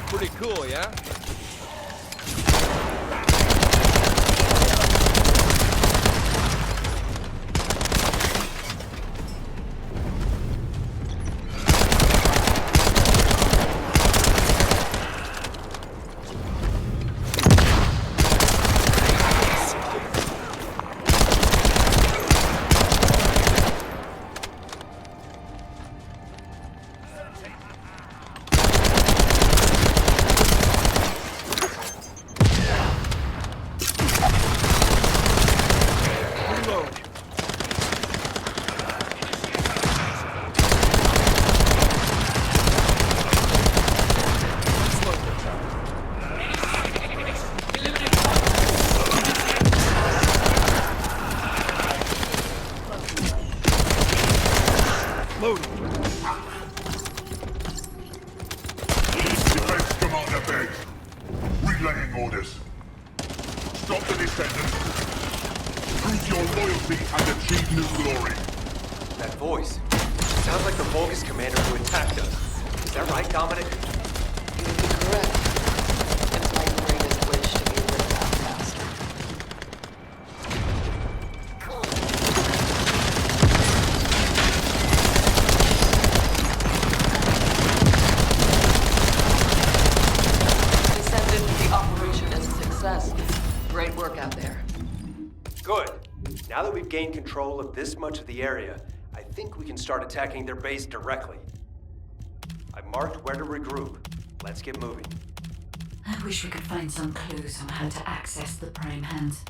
Pretty cool, yeah? Defense Commander Begg. Relaying orders. Stop the Descendant. Prove your loyalty and achieve new glory. That voice. Sounds like the Vulgus commander who attacked us. Is that right, Dominic? You would be correct. It's my greatest wish to be rid of that bastard. Descendant, the operation is a success. Great work out there. Good. Now that we've gained control of this much of the area, I think we can start attacking their base directly. I've marked where to regroup. Let's get moving. I wish we could find some clues on how to access the Prime Hands.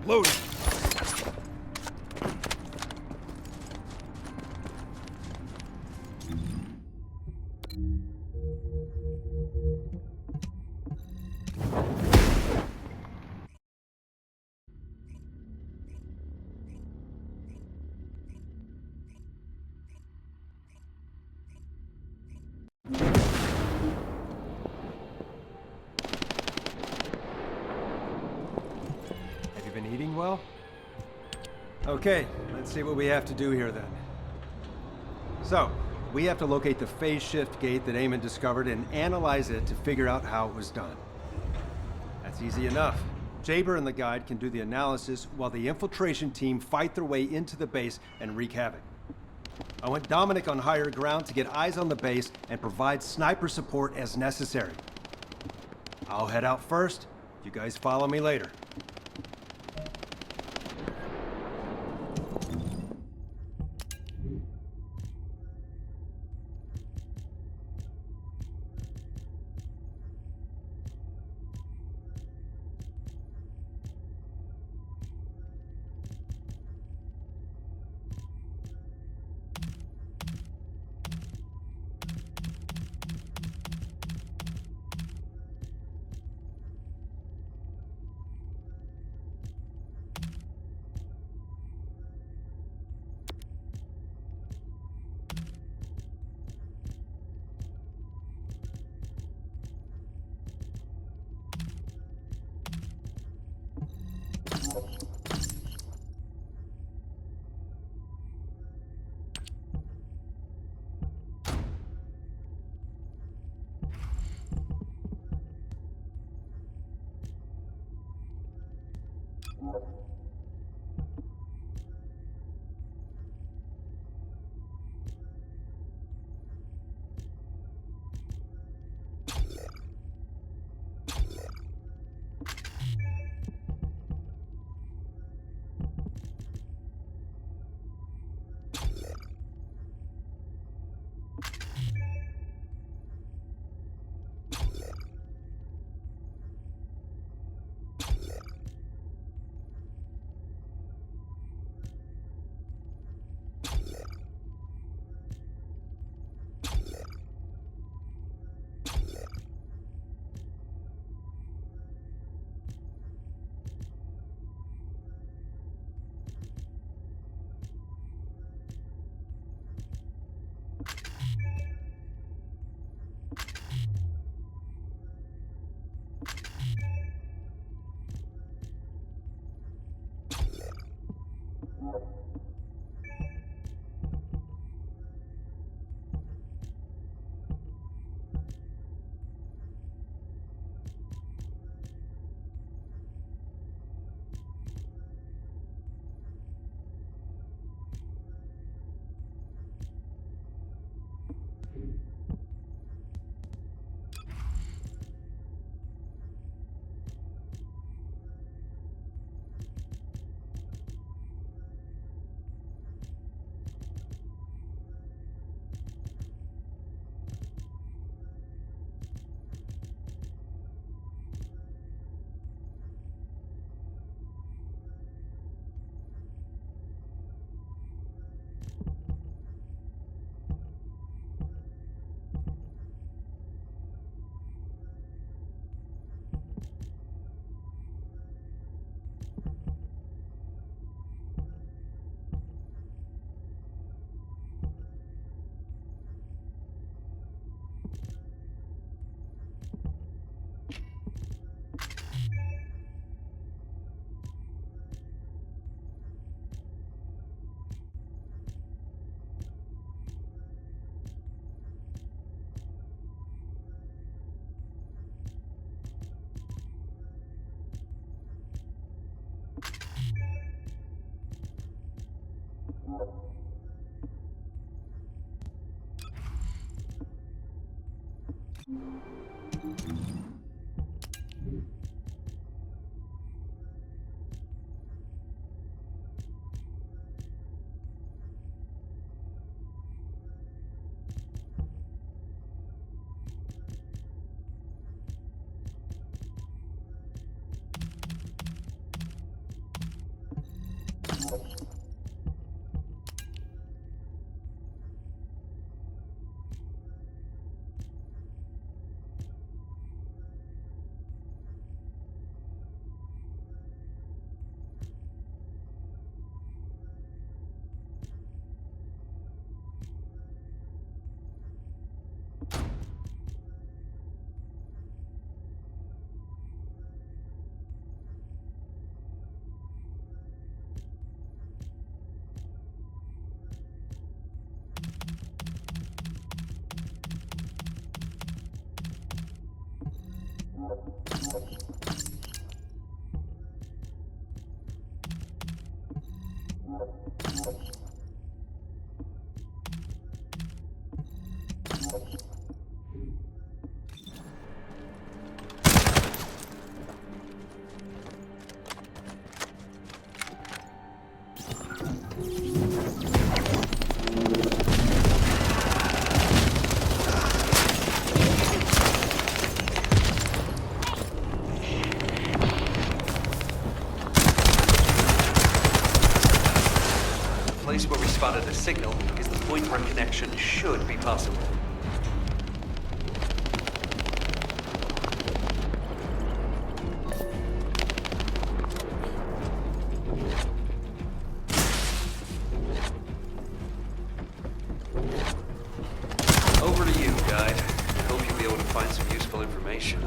Loading. Have you been eating well? Okay, let's see what we have to do here then. So, we have to locate the phase shift gate that Eamon discovered and analyze it to figure out how it was done. That's easy enough. Jaber and the guide can do the analysis while the infiltration team fight their way into the base and wreak havoc. I want Dominic on higher ground to get eyes on the base and provide sniper support as necessary. I'll head out first. You guys follow me later. Place where we spotted a signal is the point where connection should be possible. Over to you, guide. I hope you'll be able to find some useful information.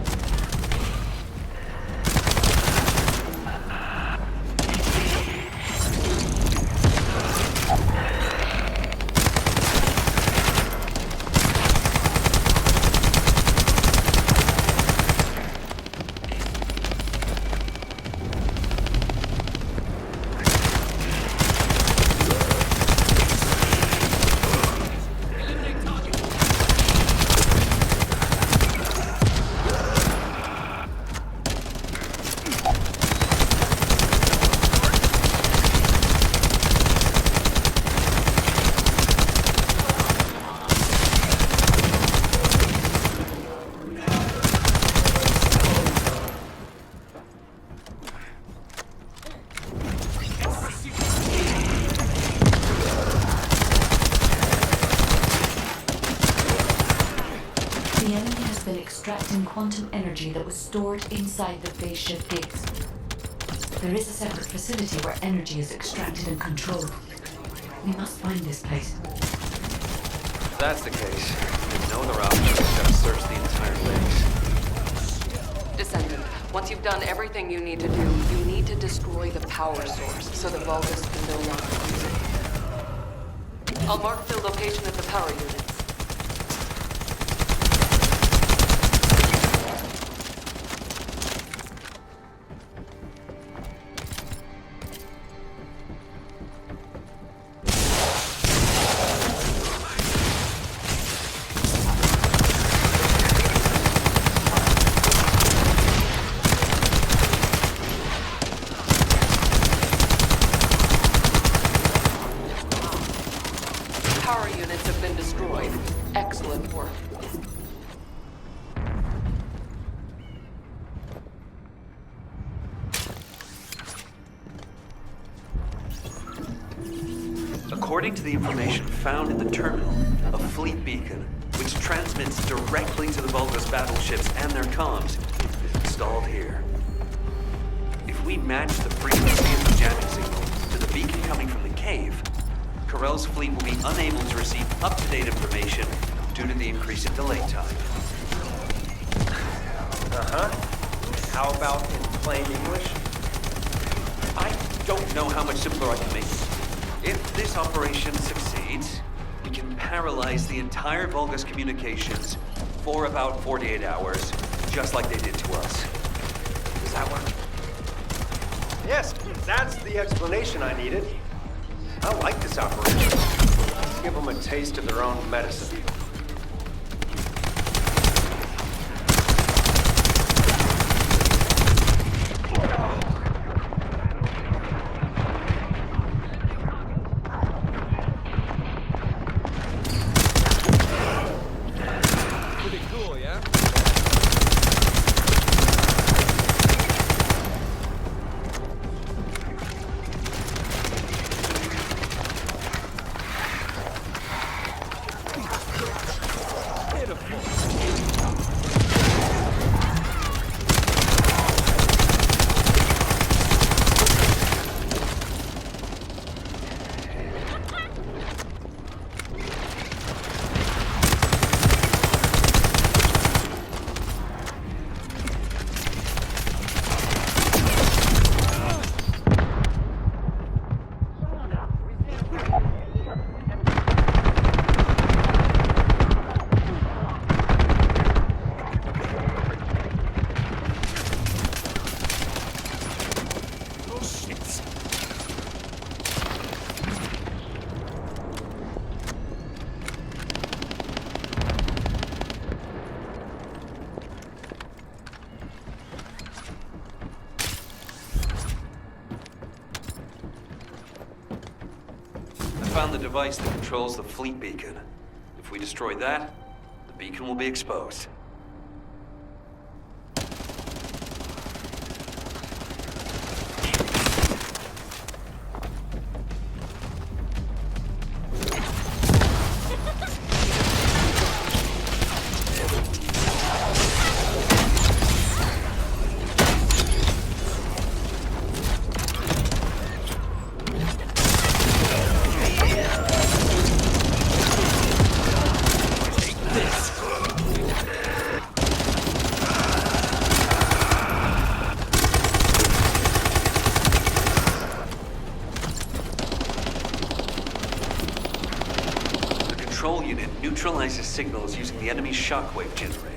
extracting quantum energy that was stored inside the phase shift gates. There is a separate facility where energy is extracted and controlled. We must find this place. If that's the case, there's no other option except to search the entire base. Descendant, once you've done everything you need to do, you need to destroy the power source so the Vulgus can no longer use it. I'll mark the location of the power units. Power units have been destroyed. Excellent work. According to the information found in the terminal, a fleet beacon, which transmits directly to the Vulgus battleships and their comms, is installed here. If we match the frequency of the jamming signal to the beacon coming from the cave, Corell's fleet will be unable to receive up-to-date information due to the increase in delay time. How about in plain English? I don't know how much simpler I can make it. If this operation succeeds, we can paralyze the entire Vulgus communications for about 48 hours, just like they did to us. Does that work? Yes, that's the explanation I needed. I like this operation. Let's give them a taste of their own medicine. Pretty cool, yeah? Found the device that controls the fleet beacon. If we destroy that, the beacon will be exposed. Control unit neutralizes signals using the enemy's shockwave generator.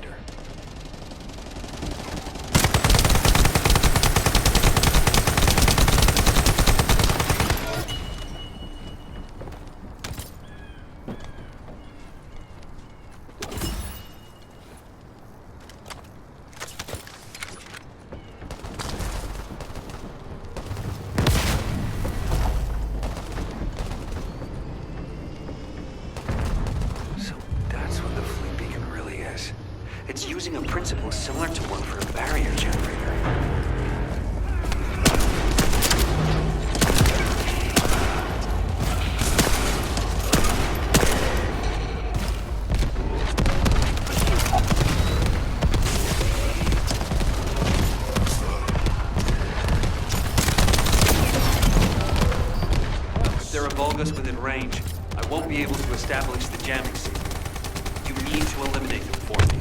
It's using a principle similar to one for a barrier generator. If there are Volgas within range, I won't be able to establish the jamming signal. You need to eliminate them for me.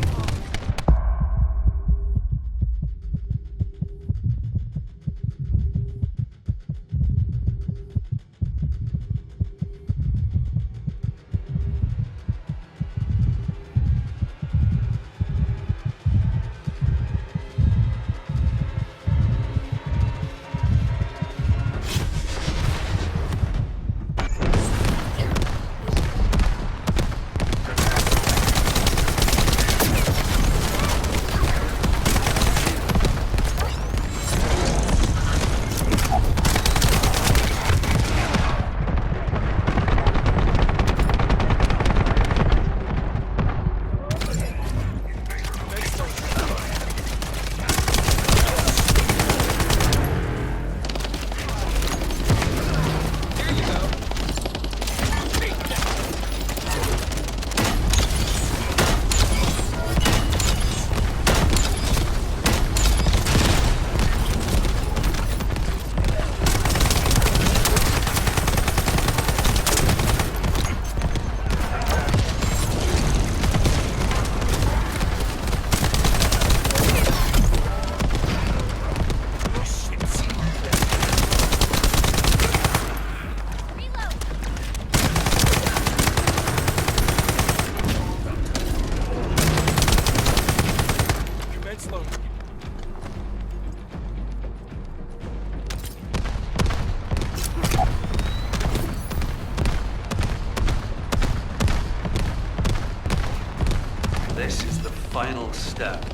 This is the final step.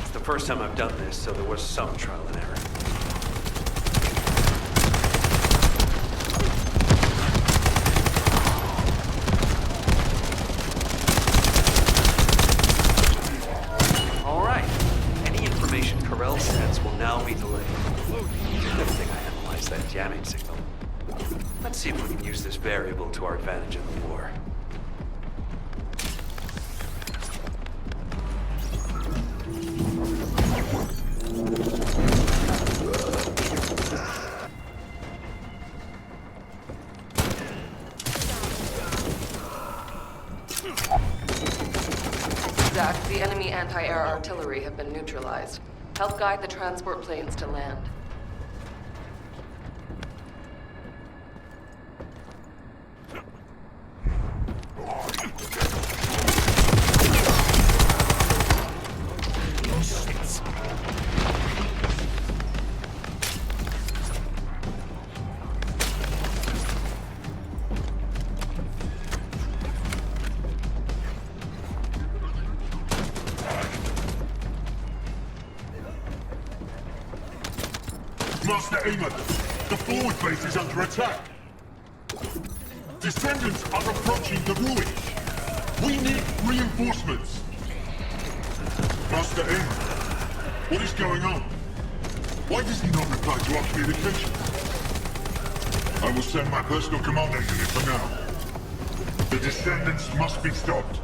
It's the first time I've done this, so there was some trial and error. All right. Any information Corell sends will now be delayed. Good thing I analyzed that jamming signal. Let's see if we can use this variable to our advantage in the war. Zach, the enemy anti-air artillery have been neutralized. Help guide the transport planes to land. Master Amon, the forward base is under attack. Descendants are approaching the ruins. We need reinforcements. Master Amon, what is going on? Why does he not reply to our communications? I will send my personal commander unit for now. The Descendants must be stopped.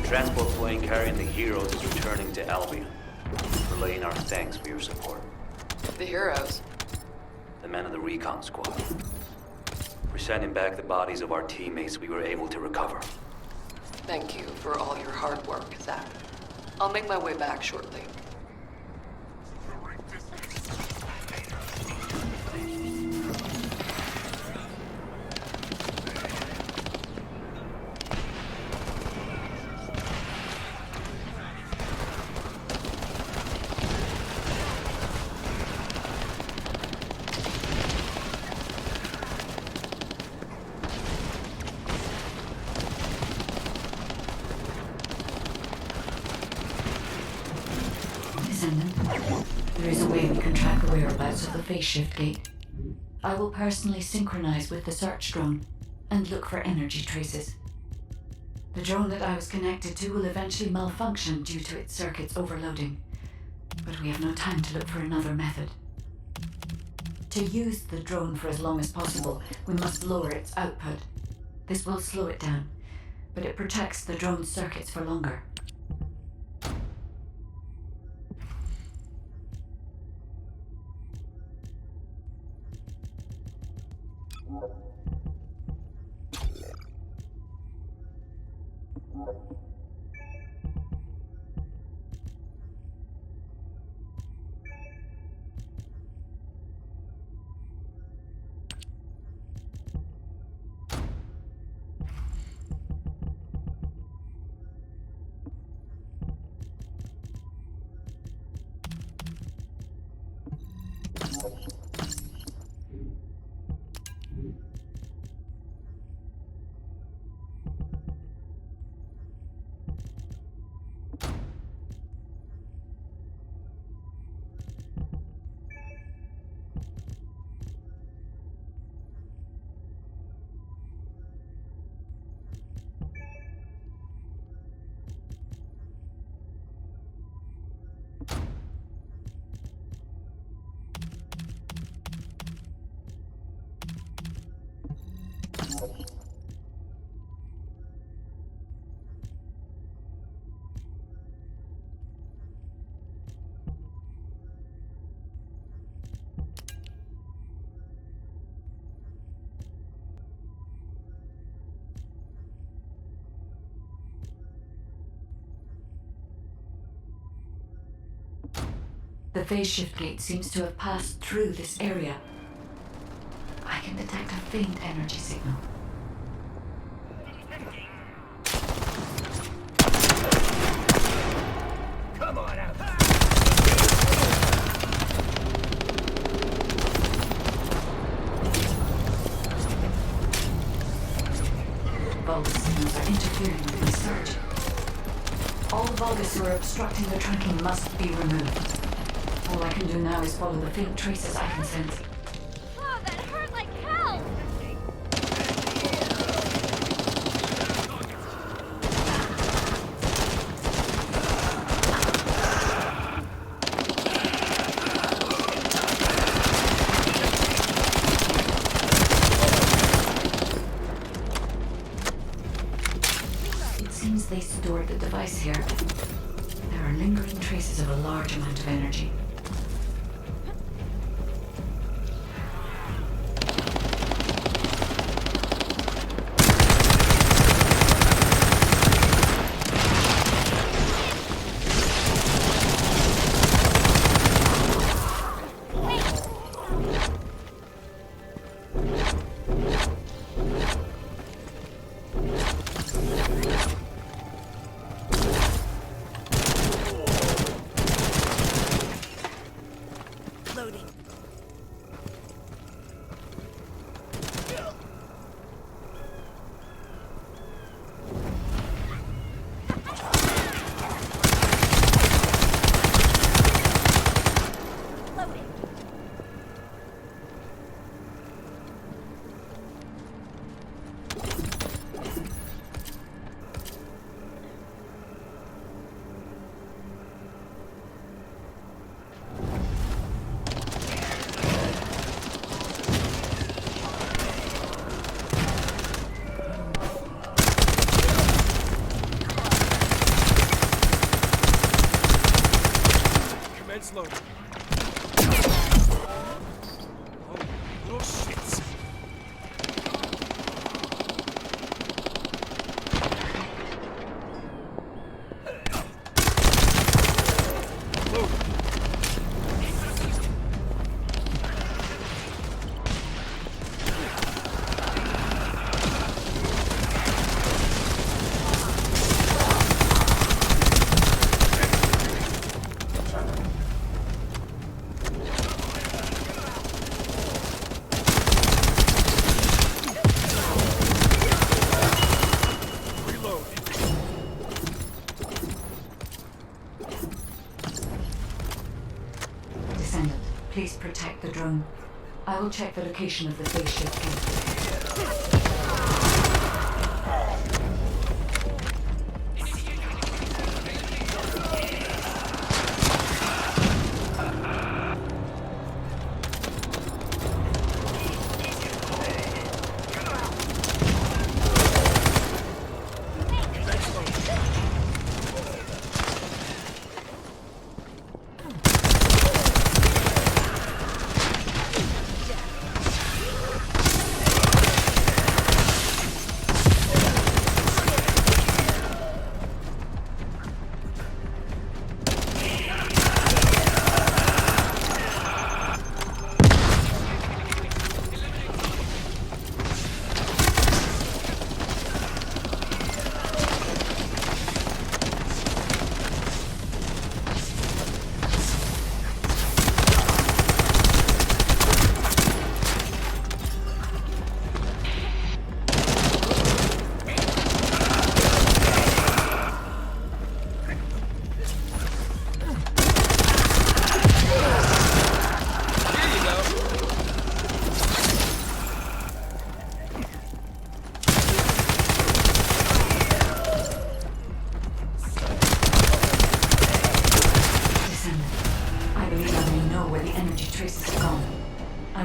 Transport plane carrying the heroes is returning to Albion. Relaying our thanks for your support. The heroes? The men of the recon squad. We're sending back the bodies of our teammates we were able to recover. Thank you for all your hard work, Zach. I'll make my way back shortly. There is a way we can track the whereabouts of the phase shift gate. I will personally synchronize with the search drone and look for energy traces. The drone that I was connected to will eventually malfunction due to its circuits overloading, but we have no time to look for another method. To use the drone for as long as possible, we must lower its output. This will slow it down, but it protects the drone's circuits for longer. The phase shift gate seems to have passed through this area. I can detect a faint energy signal. Come on out. Vulgus signals are interfering with my search. All the Vulgus who are obstructing the tracking must be removed. All I can do now is follow the faint traces I can sense. Oh, that hurt like hell! It seems they stored the device here. There are lingering traces of a large amount of energy. Loading. Oh, little shits. protect the drone. I will check the location of the phase shift gate.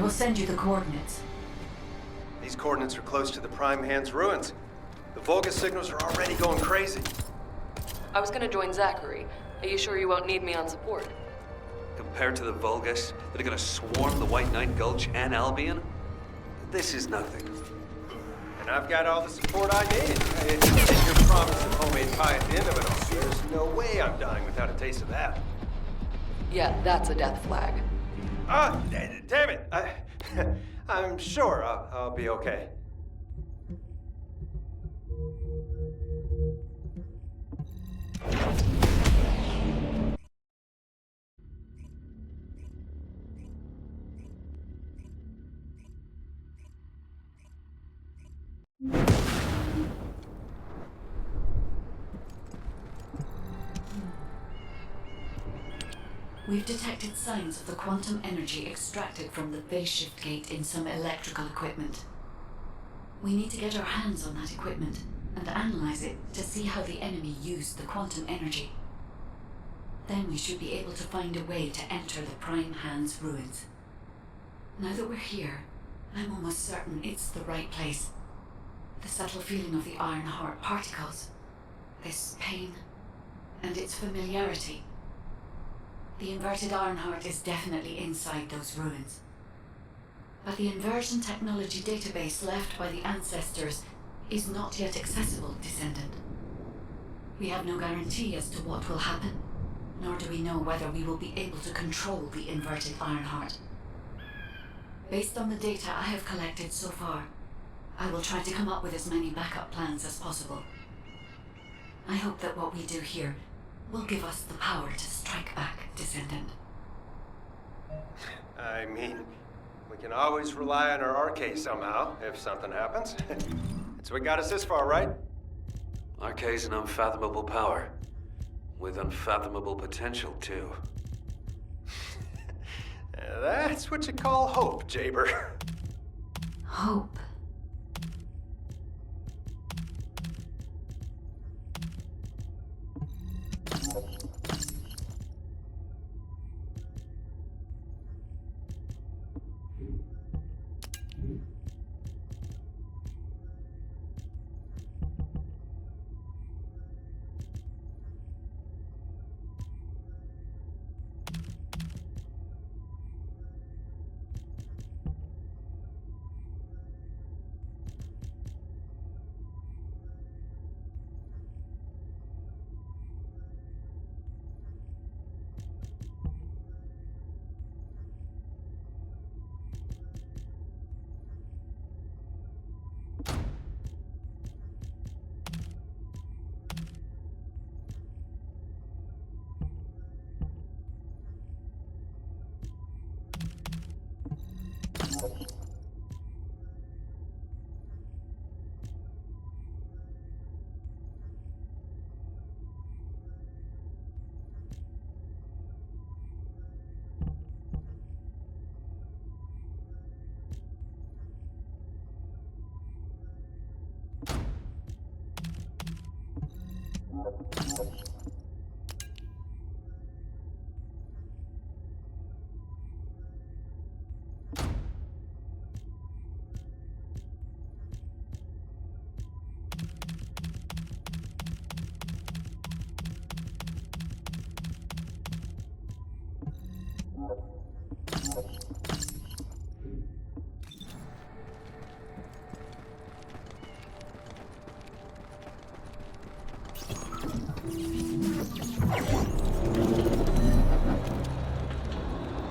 Send you the coordinates. These coordinates are close to the Prime Hand's ruins. The Vulgus signals are already going crazy. I was gonna join Zachary. Are you sure you won't need me on support? Compared to the Vulgus that are gonna swarm the White Knight Gulch and Albion, this is nothing. And I've got all the support I need. It's your promise of homemade pie at the end of it all. There's no way I'm dying without a taste of that. Yeah, that's a death flag. Damn it! I'm sure I'll be okay. We've detected signs of the quantum energy extracted from the phase shift gate in some electrical equipment. We need to get our hands on that equipment and analyze it to see how the enemy used the quantum energy. Then we should be able to find a way to enter the Prime Hand's ruins. Now that we're here, I'm almost certain it's the right place. The subtle feeling of the Iron Heart particles, this pain, and its familiarity. The inverted Ironheart is definitely inside those ruins. But the inversion technology database left by the ancestors is not yet accessible, Descendant. We have no guarantee as to what will happen, nor do we know whether we will be able to control the inverted Ironheart. Based on the data I have collected so far, I will try to come up with as many backup plans as possible. I hope that what we do here will give us the power to strike back, Descendant. I mean, we can always rely on our RK somehow, if something happens. That's what got us this far, right? RK's an unfathomable power. With unfathomable potential, too. That's what you call hope, Jaber. Hope.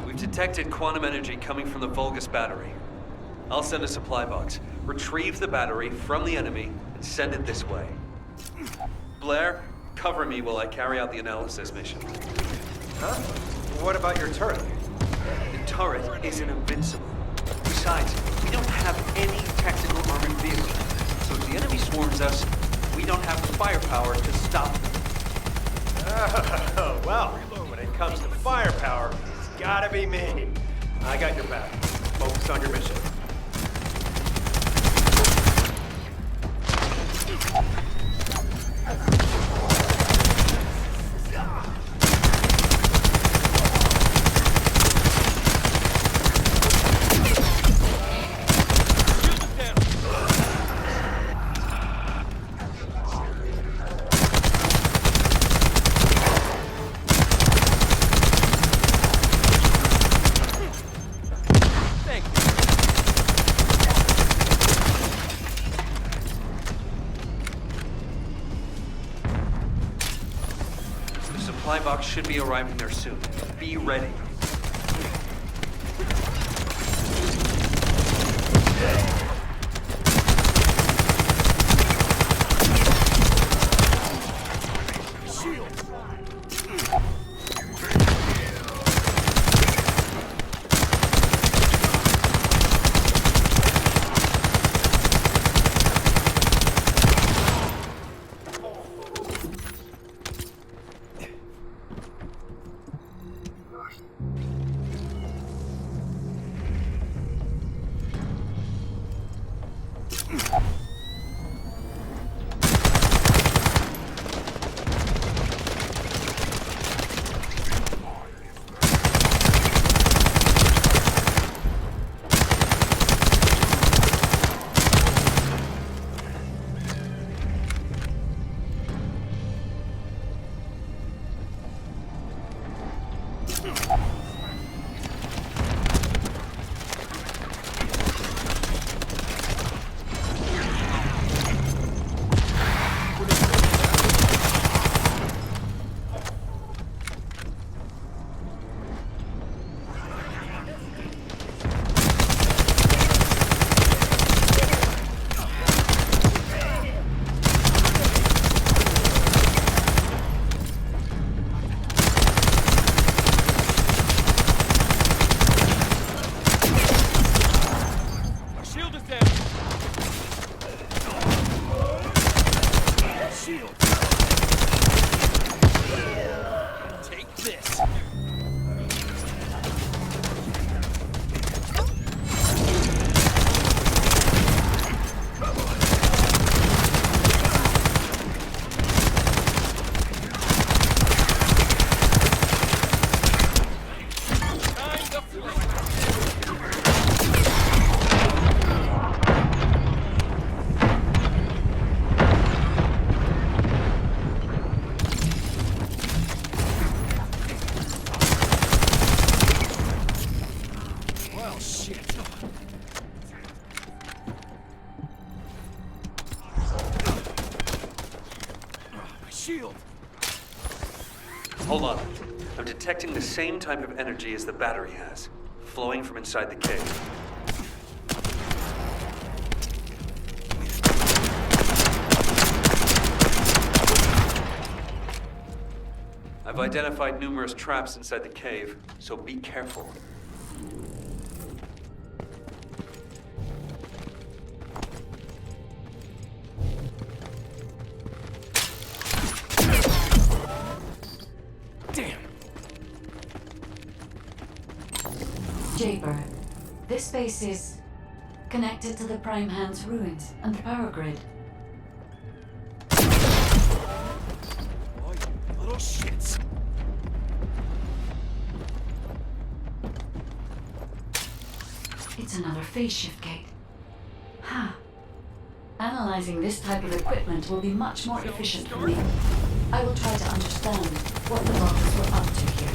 We've detected quantum energy coming from the Vulgus battery. I'll send a supply box. Retrieve the battery from the enemy and send it this way. Blair, cover me while I carry out the analysis mission. Huh? What about your turret? The turret isn't invincible. Besides, we don't have any tactical armored vehicles. So if the enemy swarms us, we don't have the firepower to stop them. Oh, well, when it comes to firepower, it's gotta be me. I got your back. Focus on your mission. Supply box should be arriving there soon. Be ready. Hold on. I'm detecting the same type of energy as the battery has, flowing from inside the cave. I've identified numerous traps inside the cave, so be careful. Jaber, this space is connected to the Prime Hand's ruins and the power grid. another phase shift gate. Huh. Analyzing this type of equipment will be much more efficient for me. I will try to understand what the Vulgus were up to here.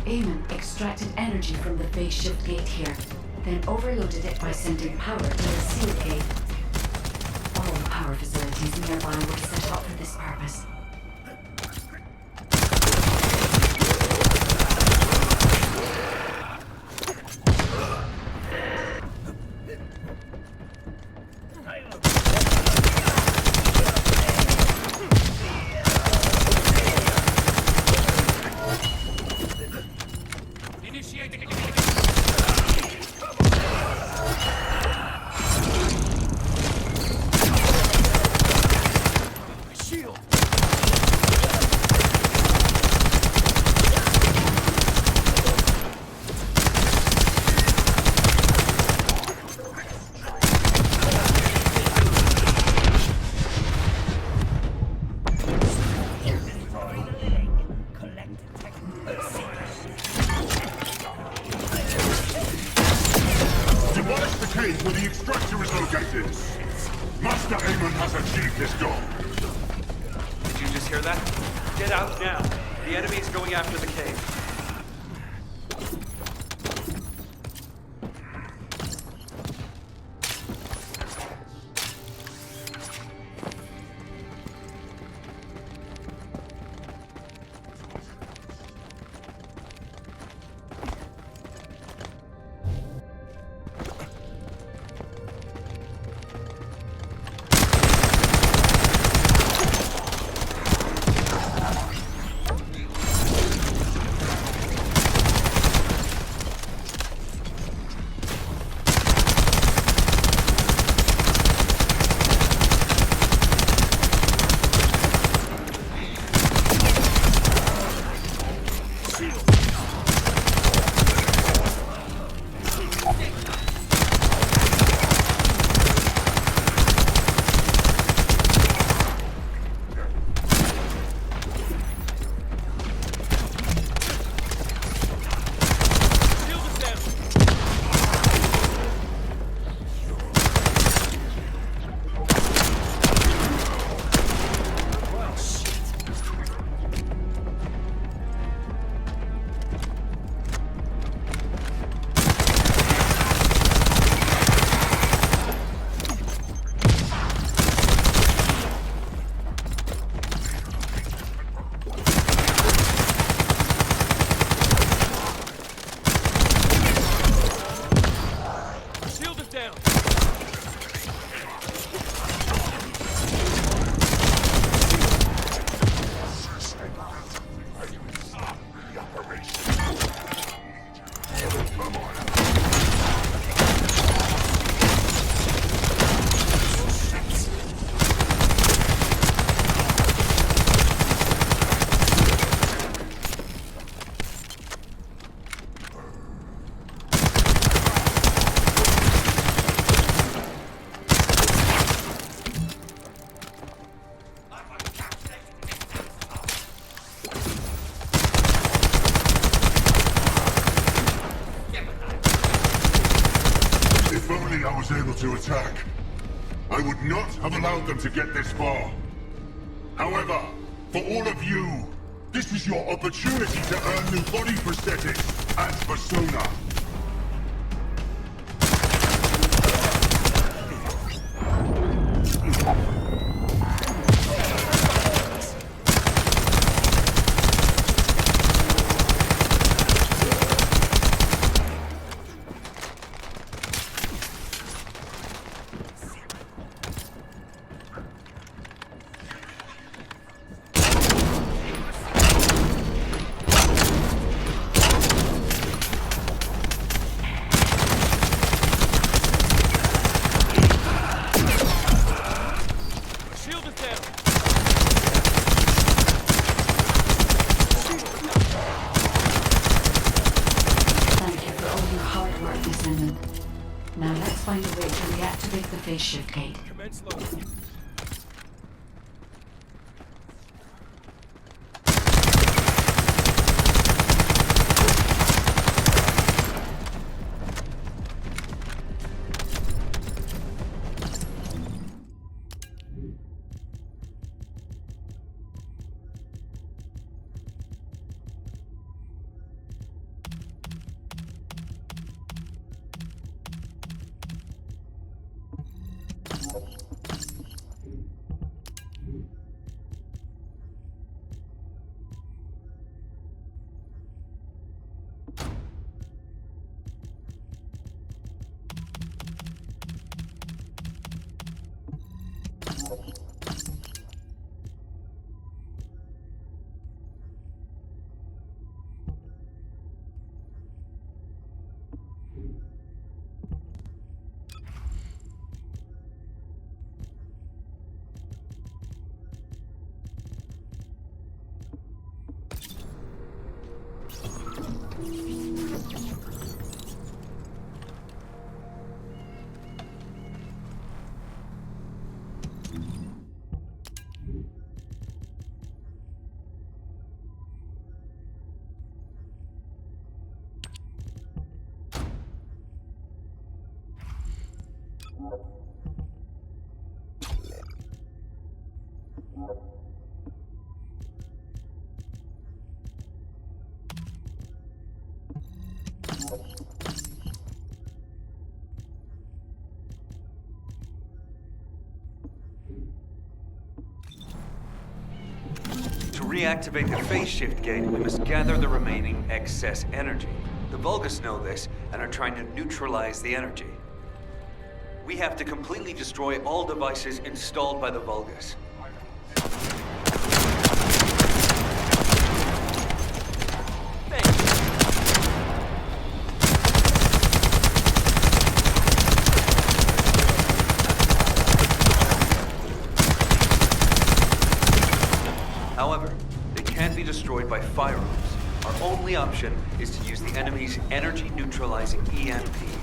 Eamon extracted energy from the phase shift gate here, then overloaded it by sending power to the sealed gate. All the power facilities nearby were set up for this purpose. Where the extractor is located. Master Eamon has achieved this goal. Did you just hear that? Get out now. The enemy is going after the cave. To attack. I would not have allowed them to get this far. However, for all of you, this is your opportunity to earn new body prosthetics and persona. Descendant. Now let's find a way to reactivate the phase shift gate. Commence loading. To reactivate the phase shift gate, we must gather the remaining excess energy. The Vulgus know this and are trying to neutralize the energy. We have to completely destroy all devices installed by the Vulgus. However, they can't be destroyed by firearms. Our only option is to use the enemy's energy-neutralizing EMPs.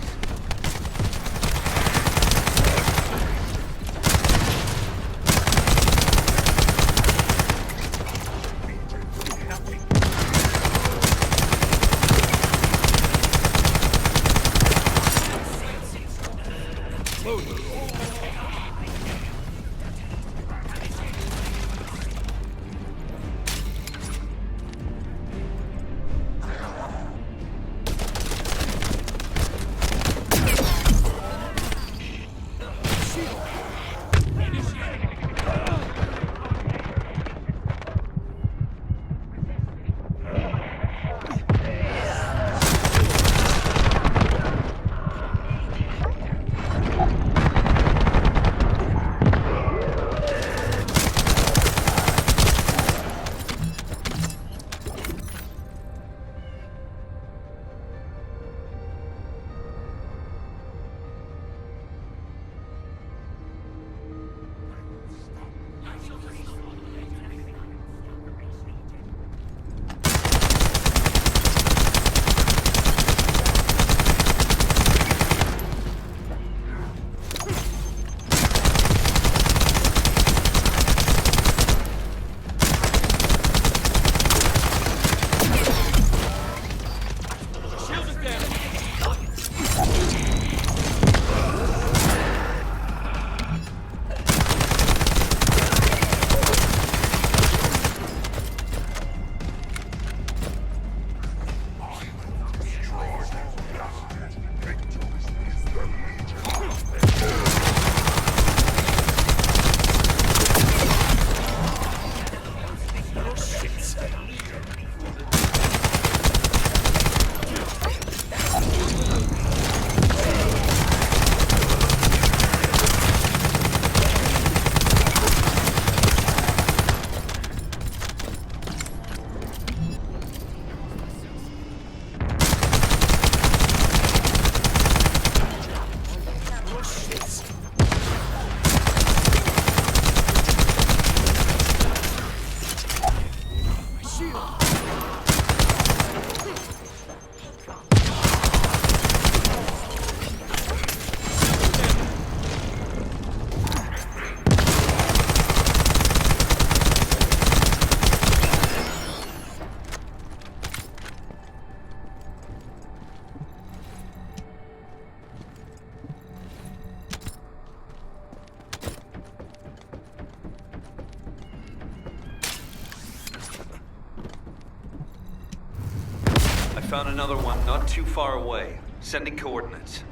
found another one not too far away. Sending coordinates.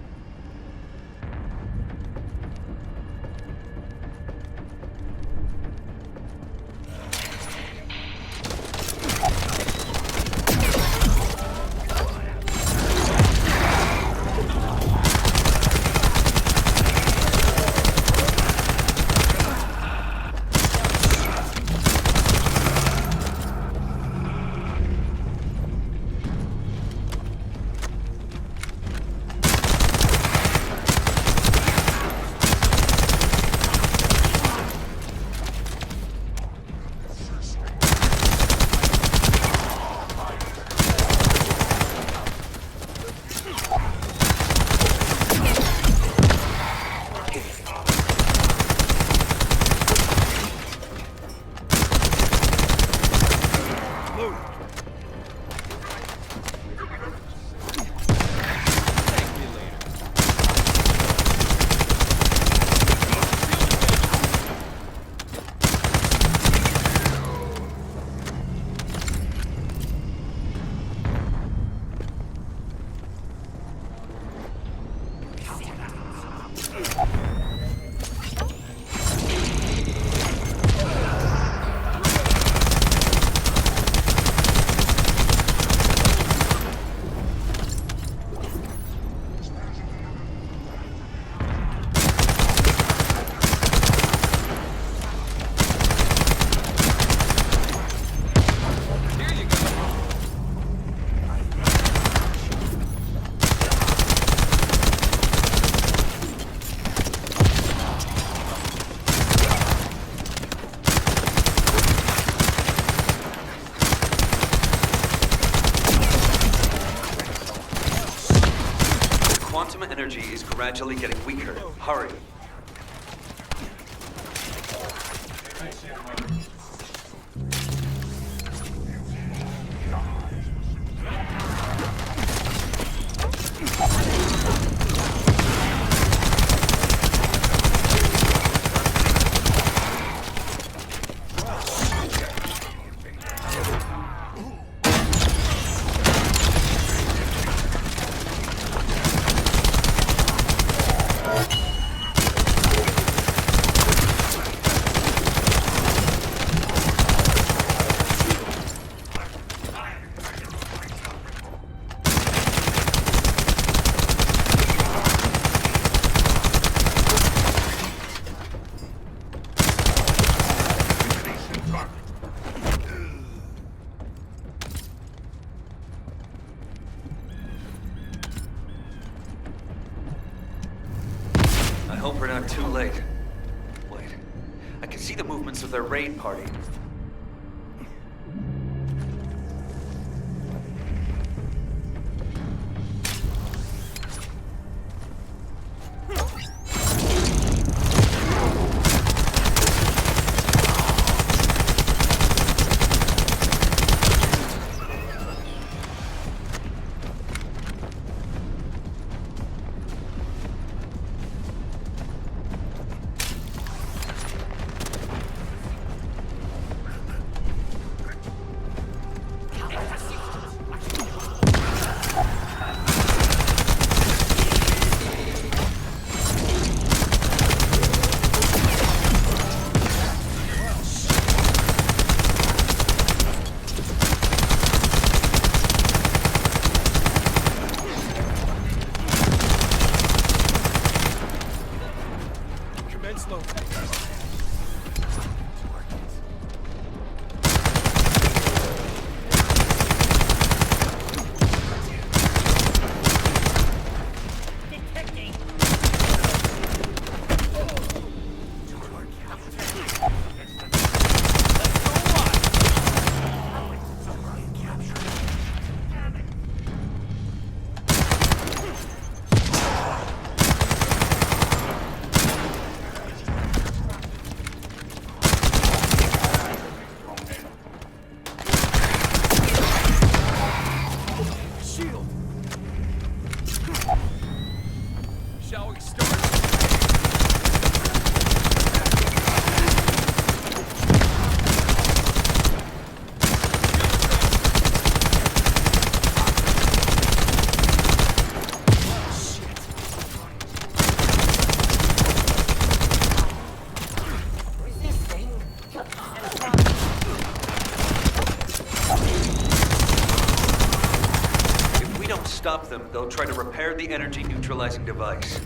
Quantum energy is gradually getting weaker. Hurry. I hope we're not too late. Wait, I can see the movements of their raid party. They'll try to repair the energy neutralizing device.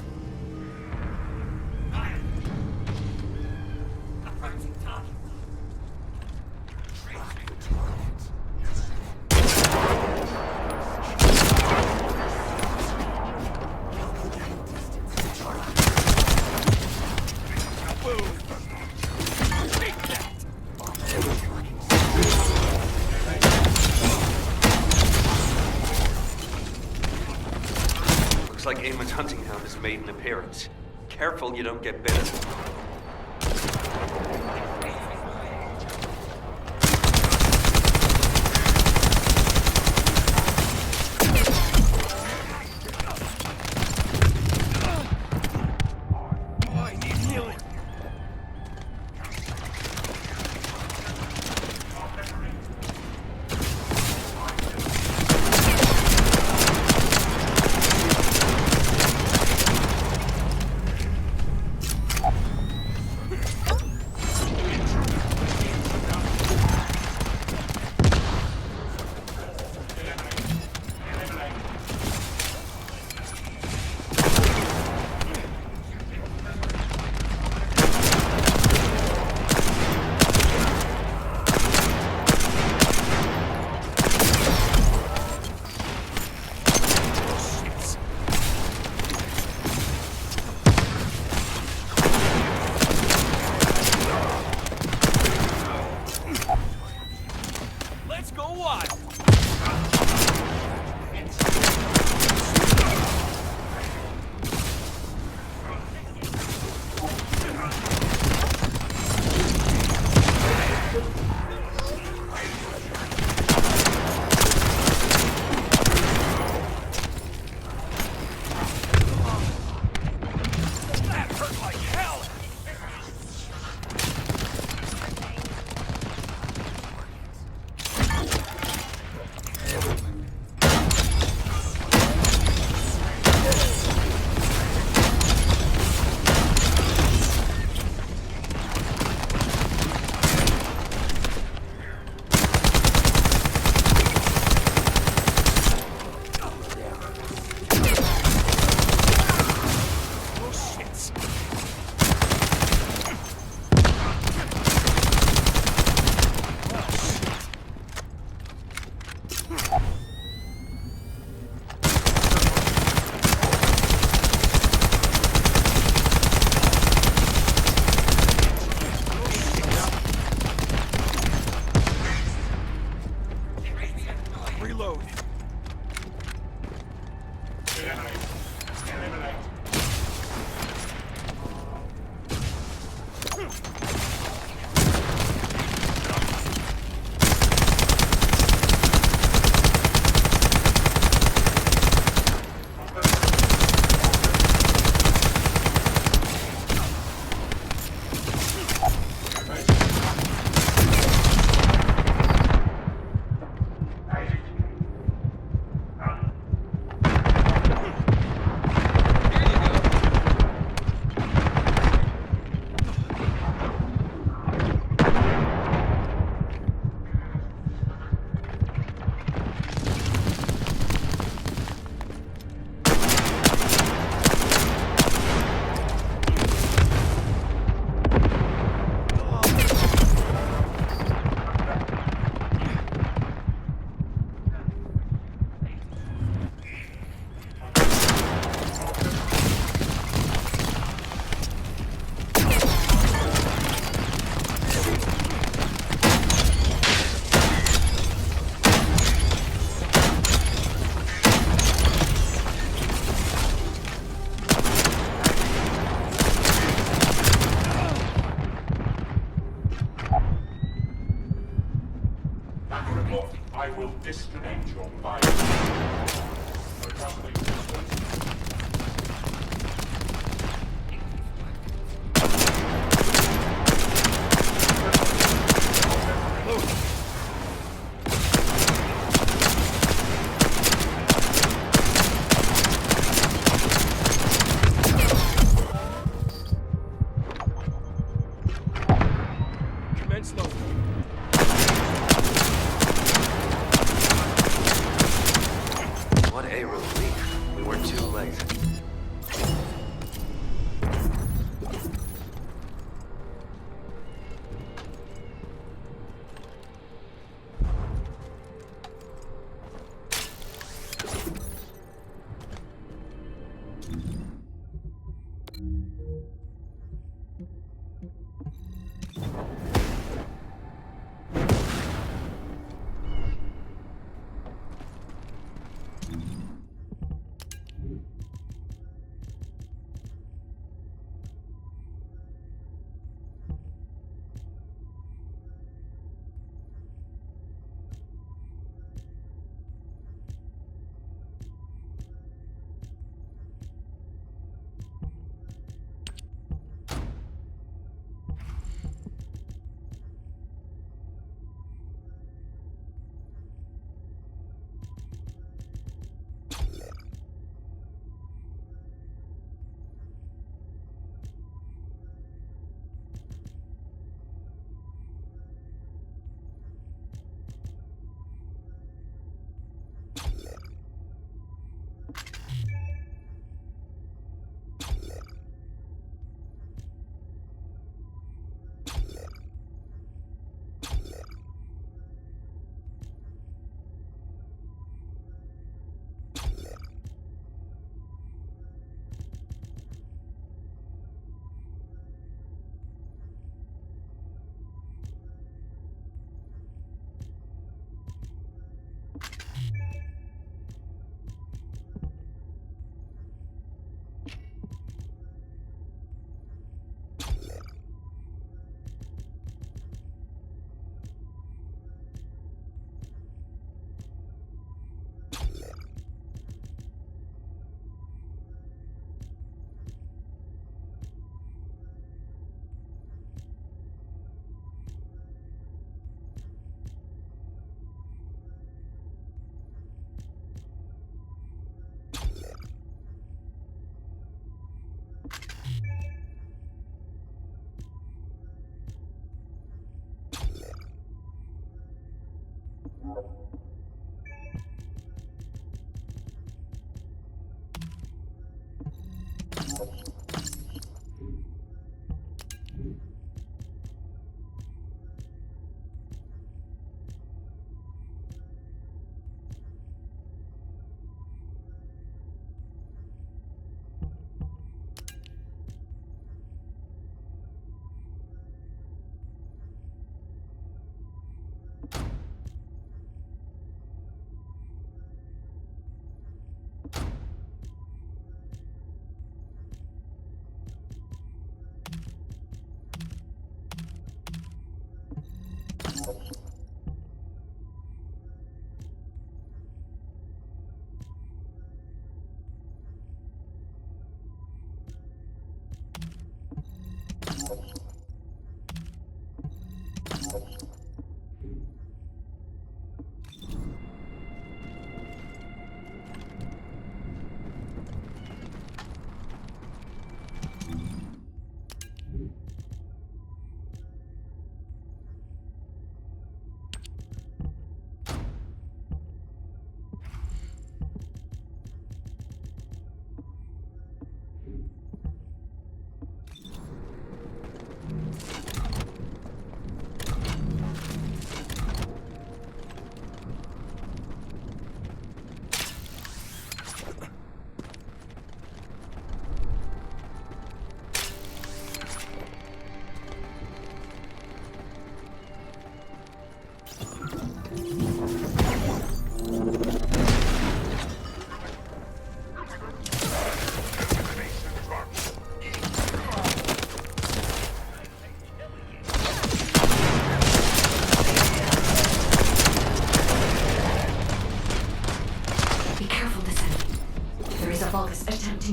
Looks like Eamon's hunting hound has made an appearance. Careful you don't get bitten. disconnect your fire. Adjusting Commence loading.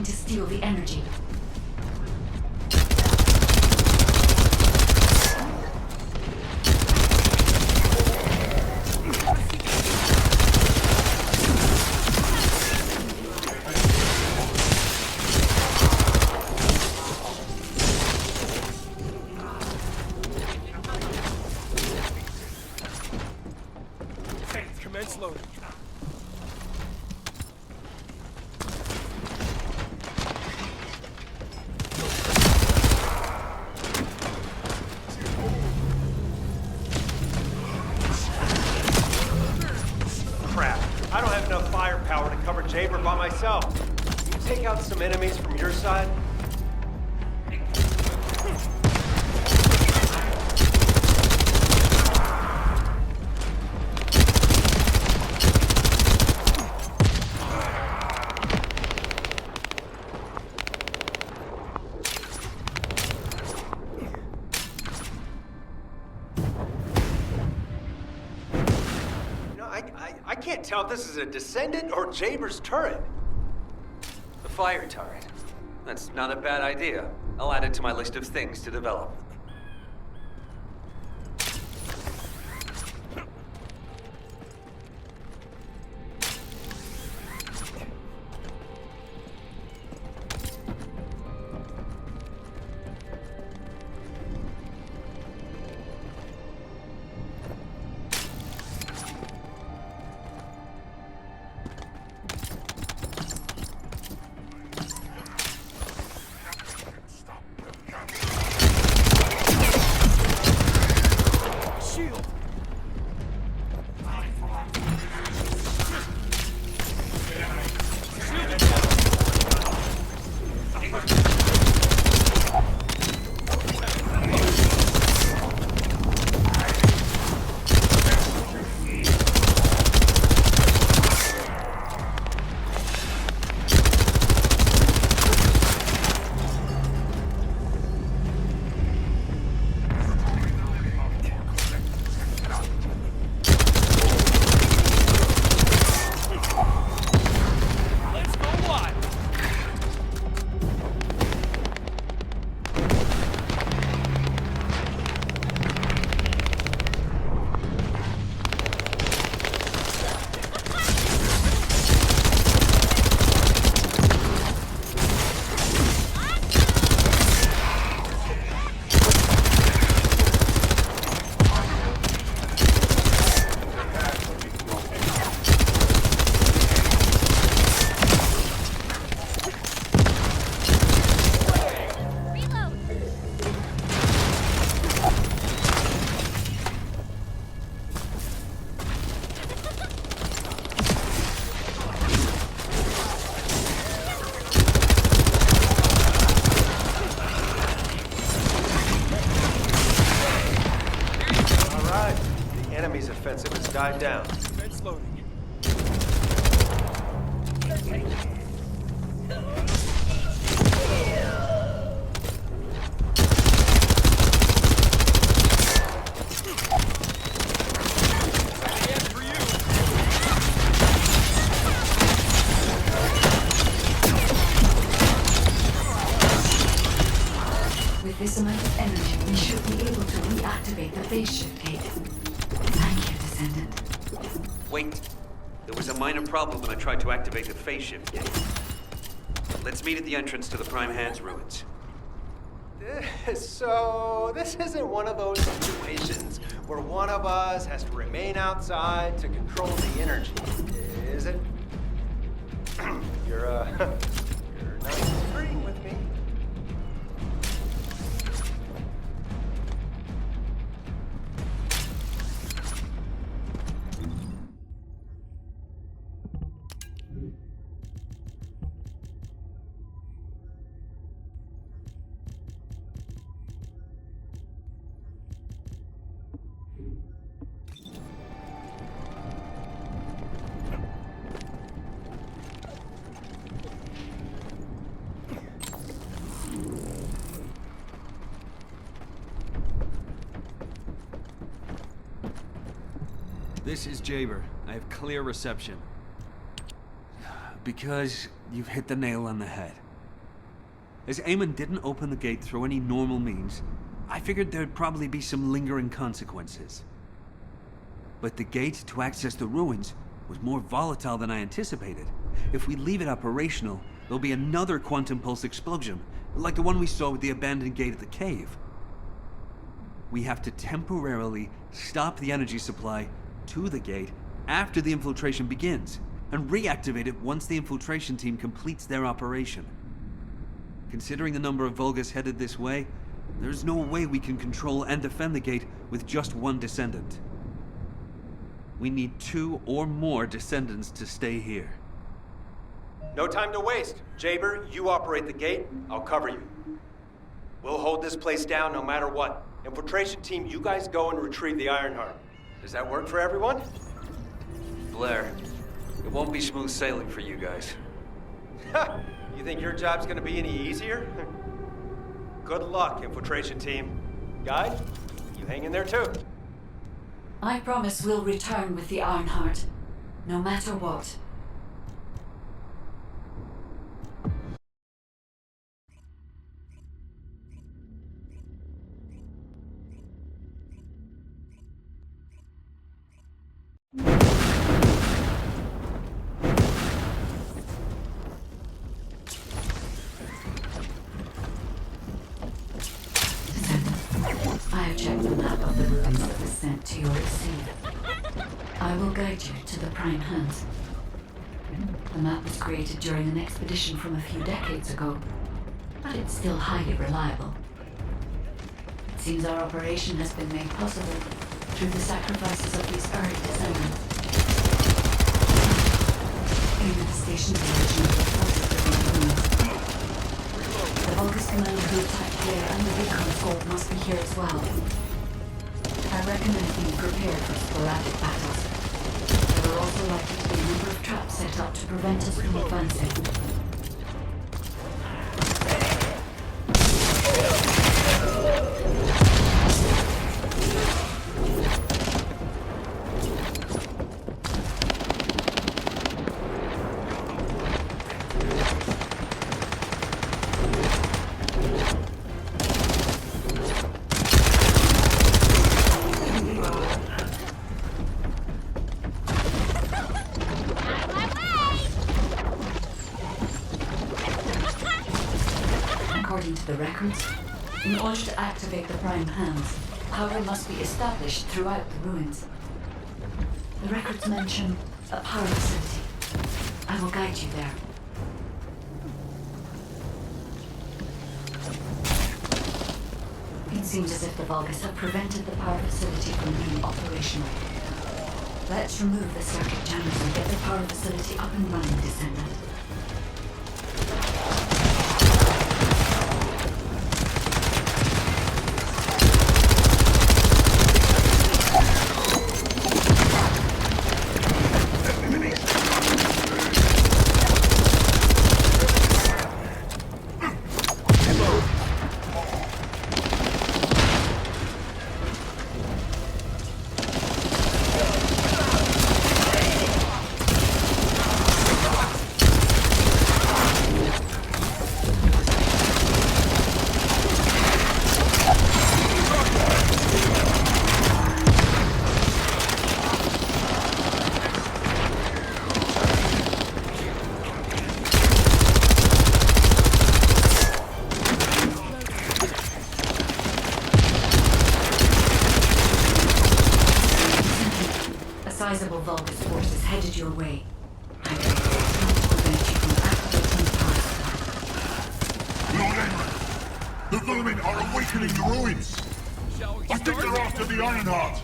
to steal the energy. Commence loading. Crap. I don't have enough firepower to cover Jaber by myself. Can you take out some enemies from your side? I can't tell if this is a Descendant or Jaber's turret. The fire turret. That's not a bad idea. I'll add it to my list of things to develop. Offensive has died down. Commence loading. With this amount of energy, we should be able to reactivate the phase shift gate. Thank you, Descendant. Wait. There was a minor problem when I tried to activate the phase shift gate. Let's meet at the entrance to the Prime Hands ruins. So, this isn't one of those situations where one of us has to remain outside to control the energy, is it? You're not disagreeing with me. This is Jaber. I have clear reception. Because you've hit the nail on the head. As Eamon didn't open the gate through any normal means, I figured there'd probably be some lingering consequences. But the gate to access the ruins was more volatile than I anticipated. If we leave it operational, there'll be another quantum pulse explosion, like the one we saw with the abandoned gate at the cave. We have to temporarily stop the energy supply to the gate after the infiltration begins, and reactivate it once the infiltration team completes their operation. Considering the number of Vulgus headed this way, there's no way we can control and defend the gate with just one Descendant. We need 2 or more Descendants to stay here. No time to waste. Jaber, you operate the gate, I'll cover you. We'll hold this place down no matter what. Infiltration team, you guys go and retrieve the Ironheart. Does that work for everyone? Blair, it won't be smooth sailing for you guys. You think your job's gonna be any easier? Good luck, infiltration team. Guide, you hang in there too. I promise we'll return with the Ironheart, no matter what. I have checked the map of the ruins that was sent to your receiver. I will guide you to the Prime Hands. The map was created during an expedition from a few decades ago, but it's still highly reliable. It seems our operation has been made possible through the sacrifices of these early descendants. Even the station's original forces within the ruins. The Vulgus commander who attacked Blair and the recon squad must be here as well. I recommend being prepared for sporadic battles. There are also likely to be a number of traps set up to prevent us from advancing. According to the records, in order to activate the Prime Hands, power must be established throughout the ruins. The records mention a power facility. I will guide you there. It seems as if the Vulgus have prevented the power facility from being operational. Let's remove the circuit jammers and get the power facility up and running, Descendant. Sizable Vulgus forces headed your way. I can prevent you from activating the power supply. Lord Eamon, the vermin are awakening the ruins. I think they're after the Ironheart.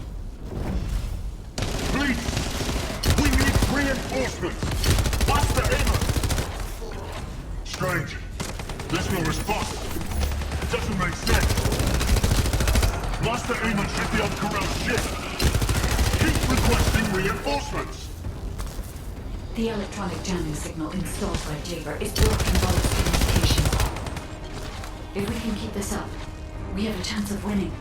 Please, we need reinforcements. Master Eamon. Strange. There's no response. It doesn't make sense. Master Eamon should be on Corell's ship. Keep requesting reinforcements! The electronic jamming signal installed by Jaber is blocking Vulgus communication. If we can keep this up, we have a chance of winning.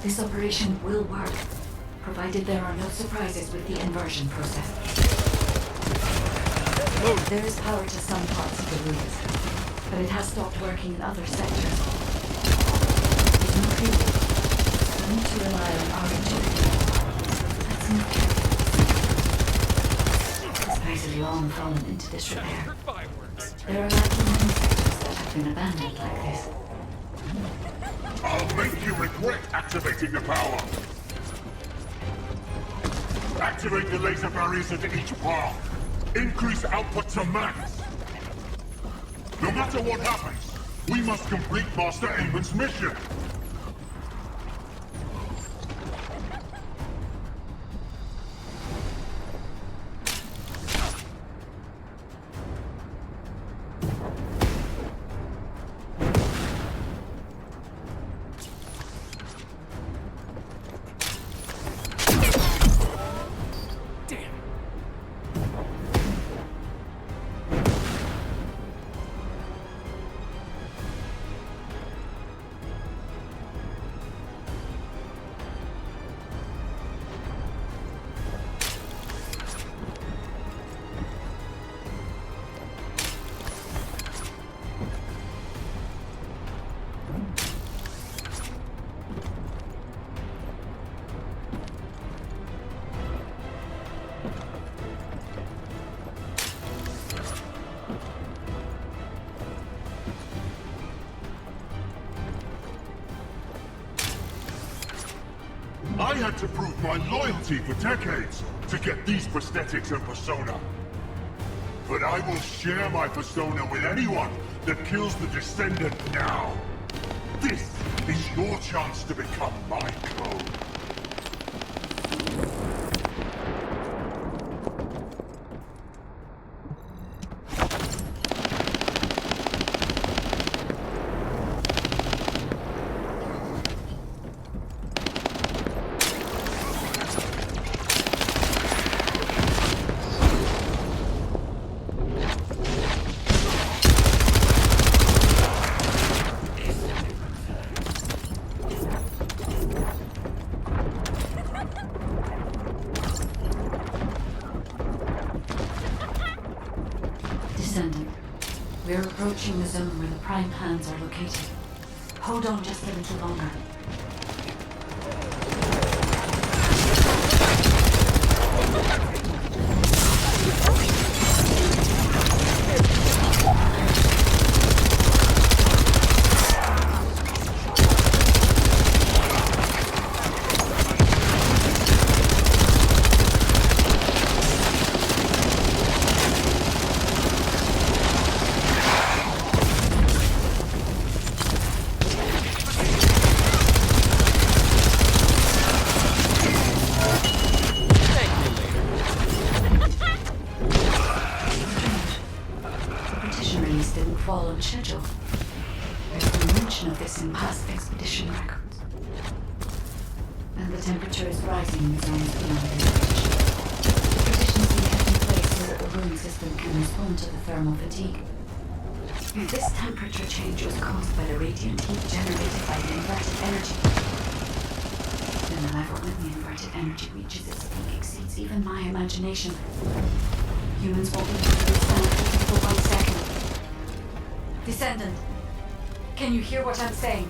This operation will work, provided there are no surprises with the inversion process. There is power to some parts of the ruins. but it has stopped working in other sectors. There's no fuel. We need to rely on our ingenuity. Let's move carefully. This place has long fallen into disrepair. There are likely many sectors that have been abandoned like this. I'll make you regret activating the power! Activate the laser barriers at each path. Increase output to max. No matter what happens, we must complete Master Eamon's mission. I had to prove my loyalty for decades to get these prosthetics and persona. But I will share my persona with anyone that kills the Descendant now. This is your chance to become my clone. Descendant, we're approaching the zone where the prime plans are located. Hold on just a little longer. Didn't fall on schedule. There's no mention of this in past expedition records. And the temperature is rising in the zones beyond their reach. The conditions being kept in place so that the room system can respond to the thermal fatigue. This temperature change was caused by the radiant heat generated by the inverted energy. And the level when the inverted energy reaches its peak exceeds even my imagination. Humans won't be able to withstand it for 1 second. Descendant, can you hear what I'm saying?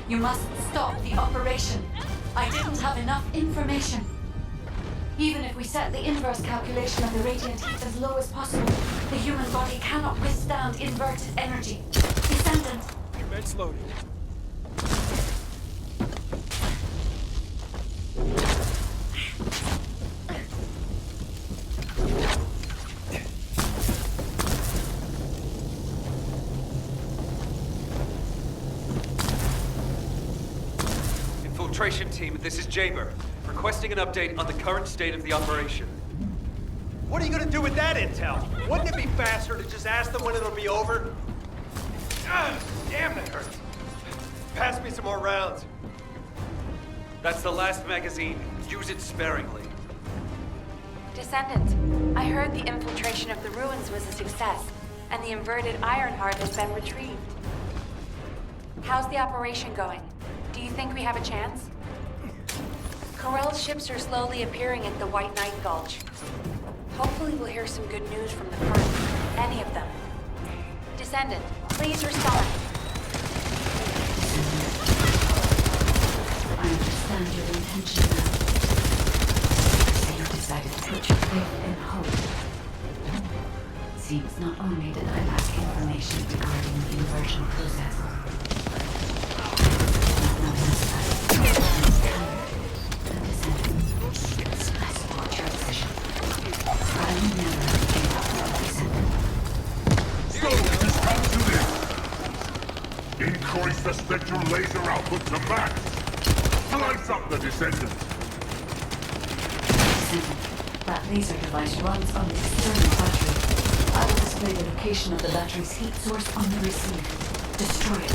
You must stop the operation. I didn't have enough information. Even if we set the inverse calculation of the radiant heat as low as possible, the human body cannot withstand inverted energy. Descendant. Immense loading. Infiltration team, this is Jaber. Requesting an update on the current state of the operation. What are you gonna do with that intel? Wouldn't it be faster to just ask them when it'll be over? Ah, damn, that hurts. Pass me some more rounds. That's the last magazine. Use it sparingly. Descendant, I heard the infiltration of the ruins was a success, and the inverted Ironheart has been retrieved. How's the operation going? Do you think we have a chance? Corell's ships are slowly appearing at the White Knight Gulch. Hopefully we'll hear some good news from the first. Any of them. Descendant, please respond. I understand your intention now. So you decided to put your faith in hope. Seems not only did I lack information regarding the inversion process, not enough I support your decision. I will never give up on Descendant. So, just come to this! Increase the spectral laser output to max! Slice up the Descendant! Descendant, that laser device runs on the external battery. I will display the location of the battery's heat source on the receive. Destroy it.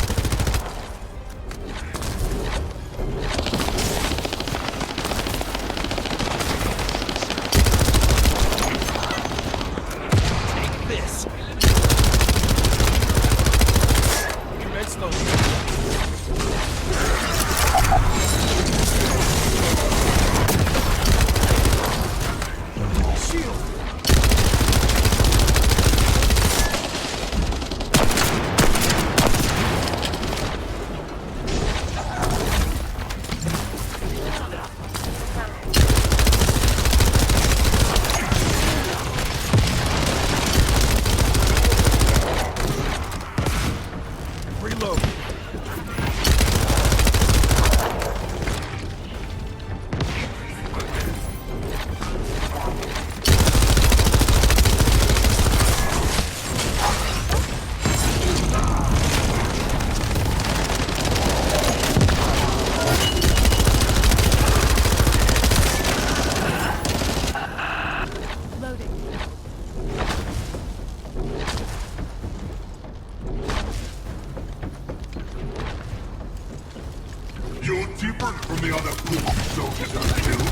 You're different from the other poor soldiers I've killed.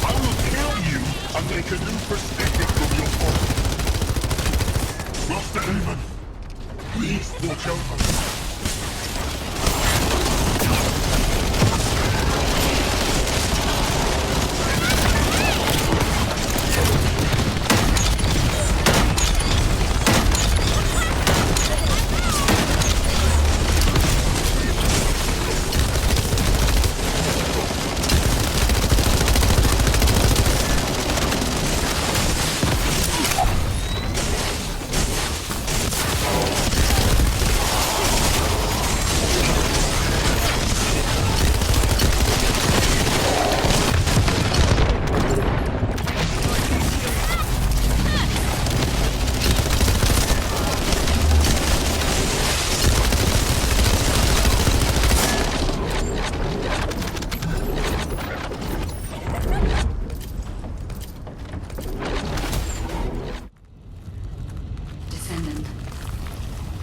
I will kill you and make a new perspective from your body. Master Haven, please watch over.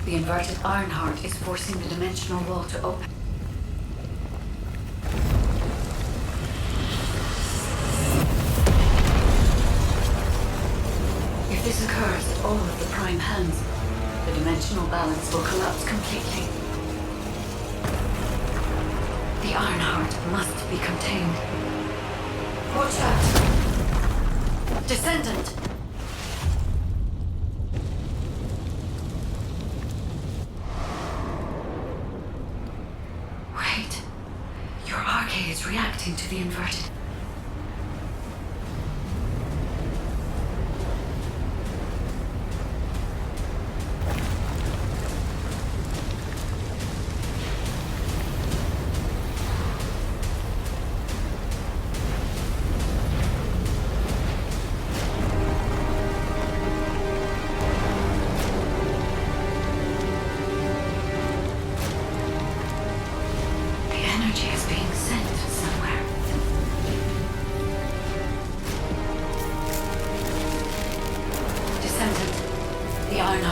The inverted Ironheart is forcing the dimensional wall to open. If this occurs at all of the prime hands, the dimensional balance will collapse completely. The Ironheart must be contained. Watch out! Descendant! Wait. Your arcade is reacting to the inverted. The energy is being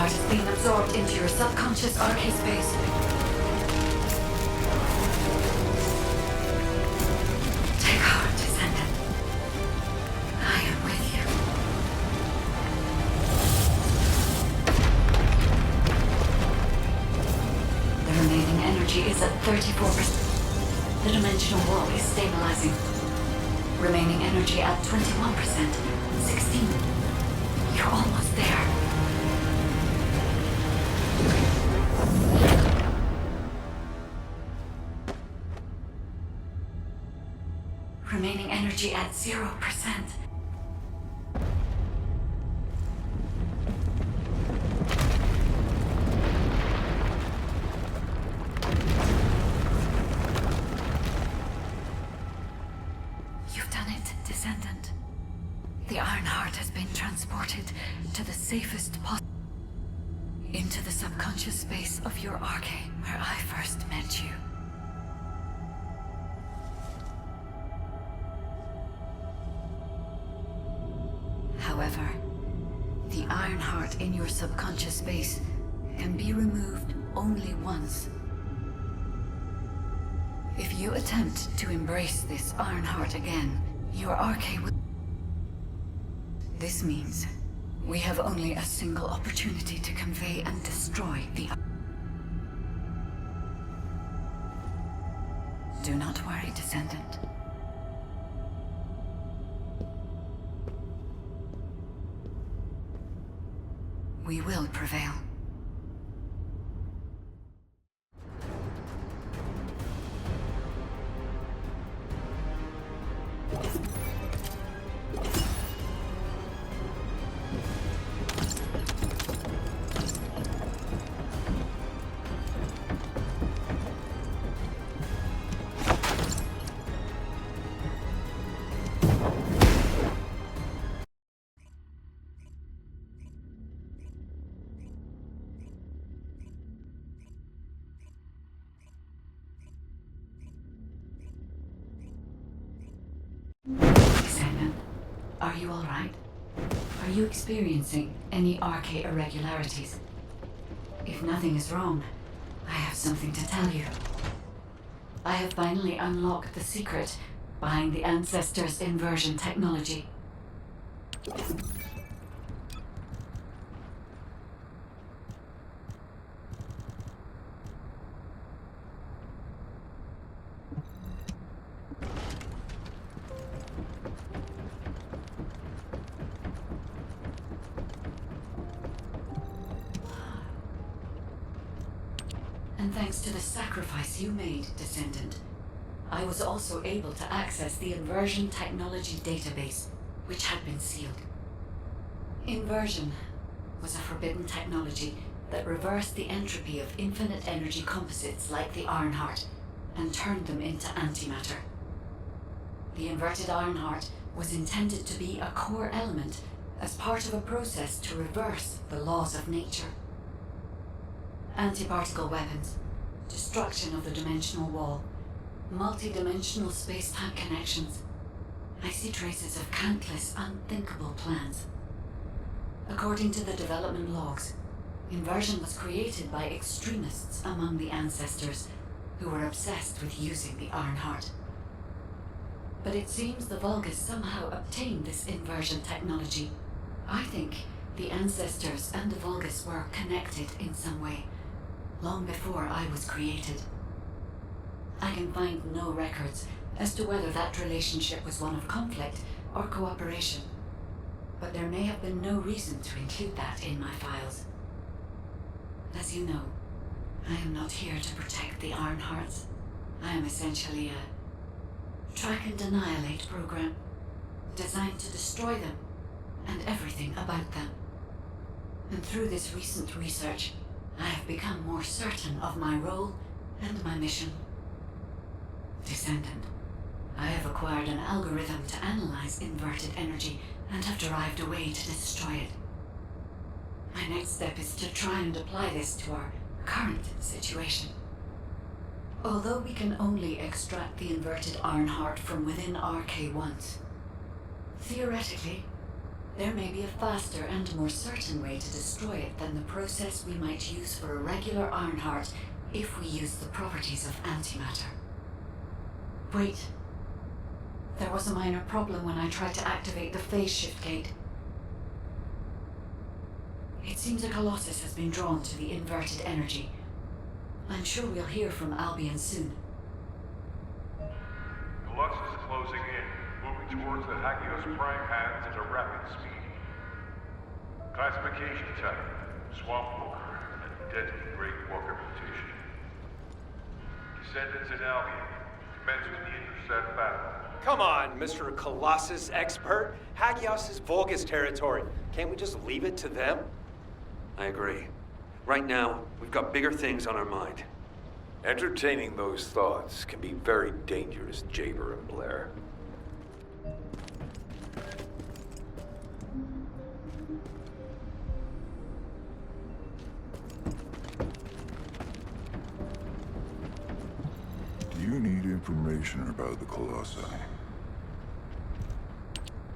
Ironheart is being absorbed into your subconscious arcade space. Take heart, Descendant. I am with you. The remaining energy is at 34%. The dimensional wall is stabilizing. Remaining energy at 21%. 16. You're almost there. Remaining energy at 0%. You've done it, Descendant. The Ironheart has been transported to the safest possible. Into the subconscious space of your arcade, where I first met you. However, the Ironheart in your subconscious space can be removed only once. If you attempt to embrace this Ironheart again, your arcade will... This means we have only a single opportunity to convey and destroy the... Do not worry, Descendant. We will prevail. Descendant, are you all right? Are you experiencing any arcade irregularities? If nothing is wrong, I have something to tell you. I have finally unlocked the secret behind the Ancestors' inversion technology. And thanks to the sacrifice you made, Descendant, I was also able to access the Inversion Technology database, which had been sealed. Inversion was a forbidden technology that reversed the entropy of infinite energy composites like the Ironheart and turned them into antimatter. The inverted Ironheart was intended to be a core element as part of a process to reverse the laws of nature. Anti-particle weapons, destruction of the dimensional wall, multi-dimensional space-time connections. I see traces of countless unthinkable plans. According to the development logs, inversion was created by extremists among the Ancestors who were obsessed with using the Ironheart. But it seems the Vulgus somehow obtained this inversion technology. I think the Ancestors and the Vulgus were connected in some way, long before I was created. I can find no records as to whether that relationship was one of conflict or cooperation, but there may have been no reason to include that in my files. As you know, I am not here to protect the Ironhearts. I am essentially a track and annihilate program, designed to destroy them and everything about them. And through this recent research, I have become more certain of my role and my mission. Descendant, I have acquired an algorithm to analyze inverted energy and have derived a way to destroy it. My next step is to try and apply this to our current situation. Although we can only extract the inverted Ironheart from within RK once, theoretically, There may be a faster and more certain way to destroy it than the process we might use for a regular Ironheart if we use the properties of antimatter. Wait. There was a minor problem when I tried to activate the phase shift gate. It seems a Colossus has been drawn to the inverted energy. I'm sure we'll hear from Albion soon. Colossus is closing in, moving towards the Hagios prime hands at a rapid speed. Classification type, Swamp Walker, and deadly Great Walker mutation. Descendants in Albion, commencing the intercept battle. Come on, Mr. Colossus expert. Hagios is Vulgus territory. Can't we just leave it to them? I agree. Right now, we've got bigger things on our mind. Entertaining those thoughts can be very dangerous, Jaber and Blair. Do you need information about the Colossi?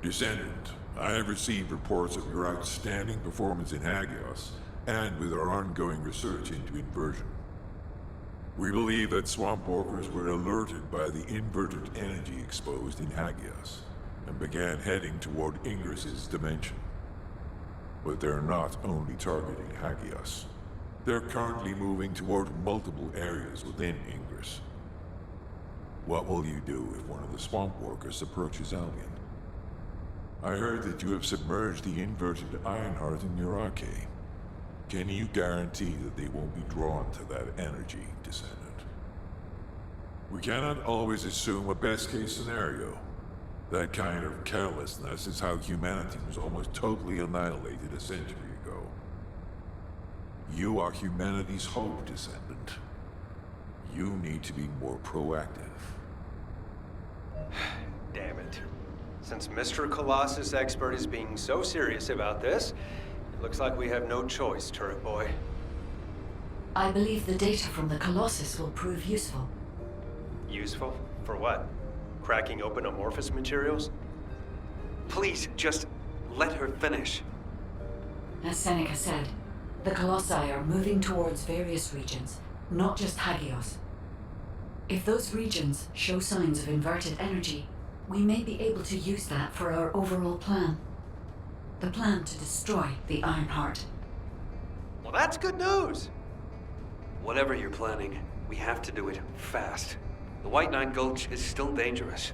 Descendant, I have received reports of your outstanding performance in Hagios, and with our ongoing research into inversion. We believe that swamp walkers were alerted by the inverted energy exposed in Hagios, and began heading toward Ingris's dimension. But they're not only targeting Hagios. They're currently moving toward multiple areas within Ingris. What will you do if one of the swamp walkers approaches Albion? I heard that you have submerged the inverted Ironheart in your arcade. Can you guarantee that they won't be drawn to that energy, Descendant? We cannot always assume a best-case scenario. That kind of carelessness is how humanity was almost totally annihilated a century ago. You are humanity's hope, Descendant. You need to be more proactive. Damn it. Since Mr. Colossus expert is being so serious about this, it looks like we have no choice, Turret Boy. I believe the data from the Colossus will prove useful. Useful? For what? Cracking open amorphous materials? Please, just let her finish. As Seneca said, the Colossi are moving towards various regions, not just Hagios. If those regions show signs of inverted energy, we may be able to use that for our overall plan. The plan to destroy the Ironheart. Well, that's good news! Whatever you're planning, we have to do it fast. The White Nine Gulch is still dangerous.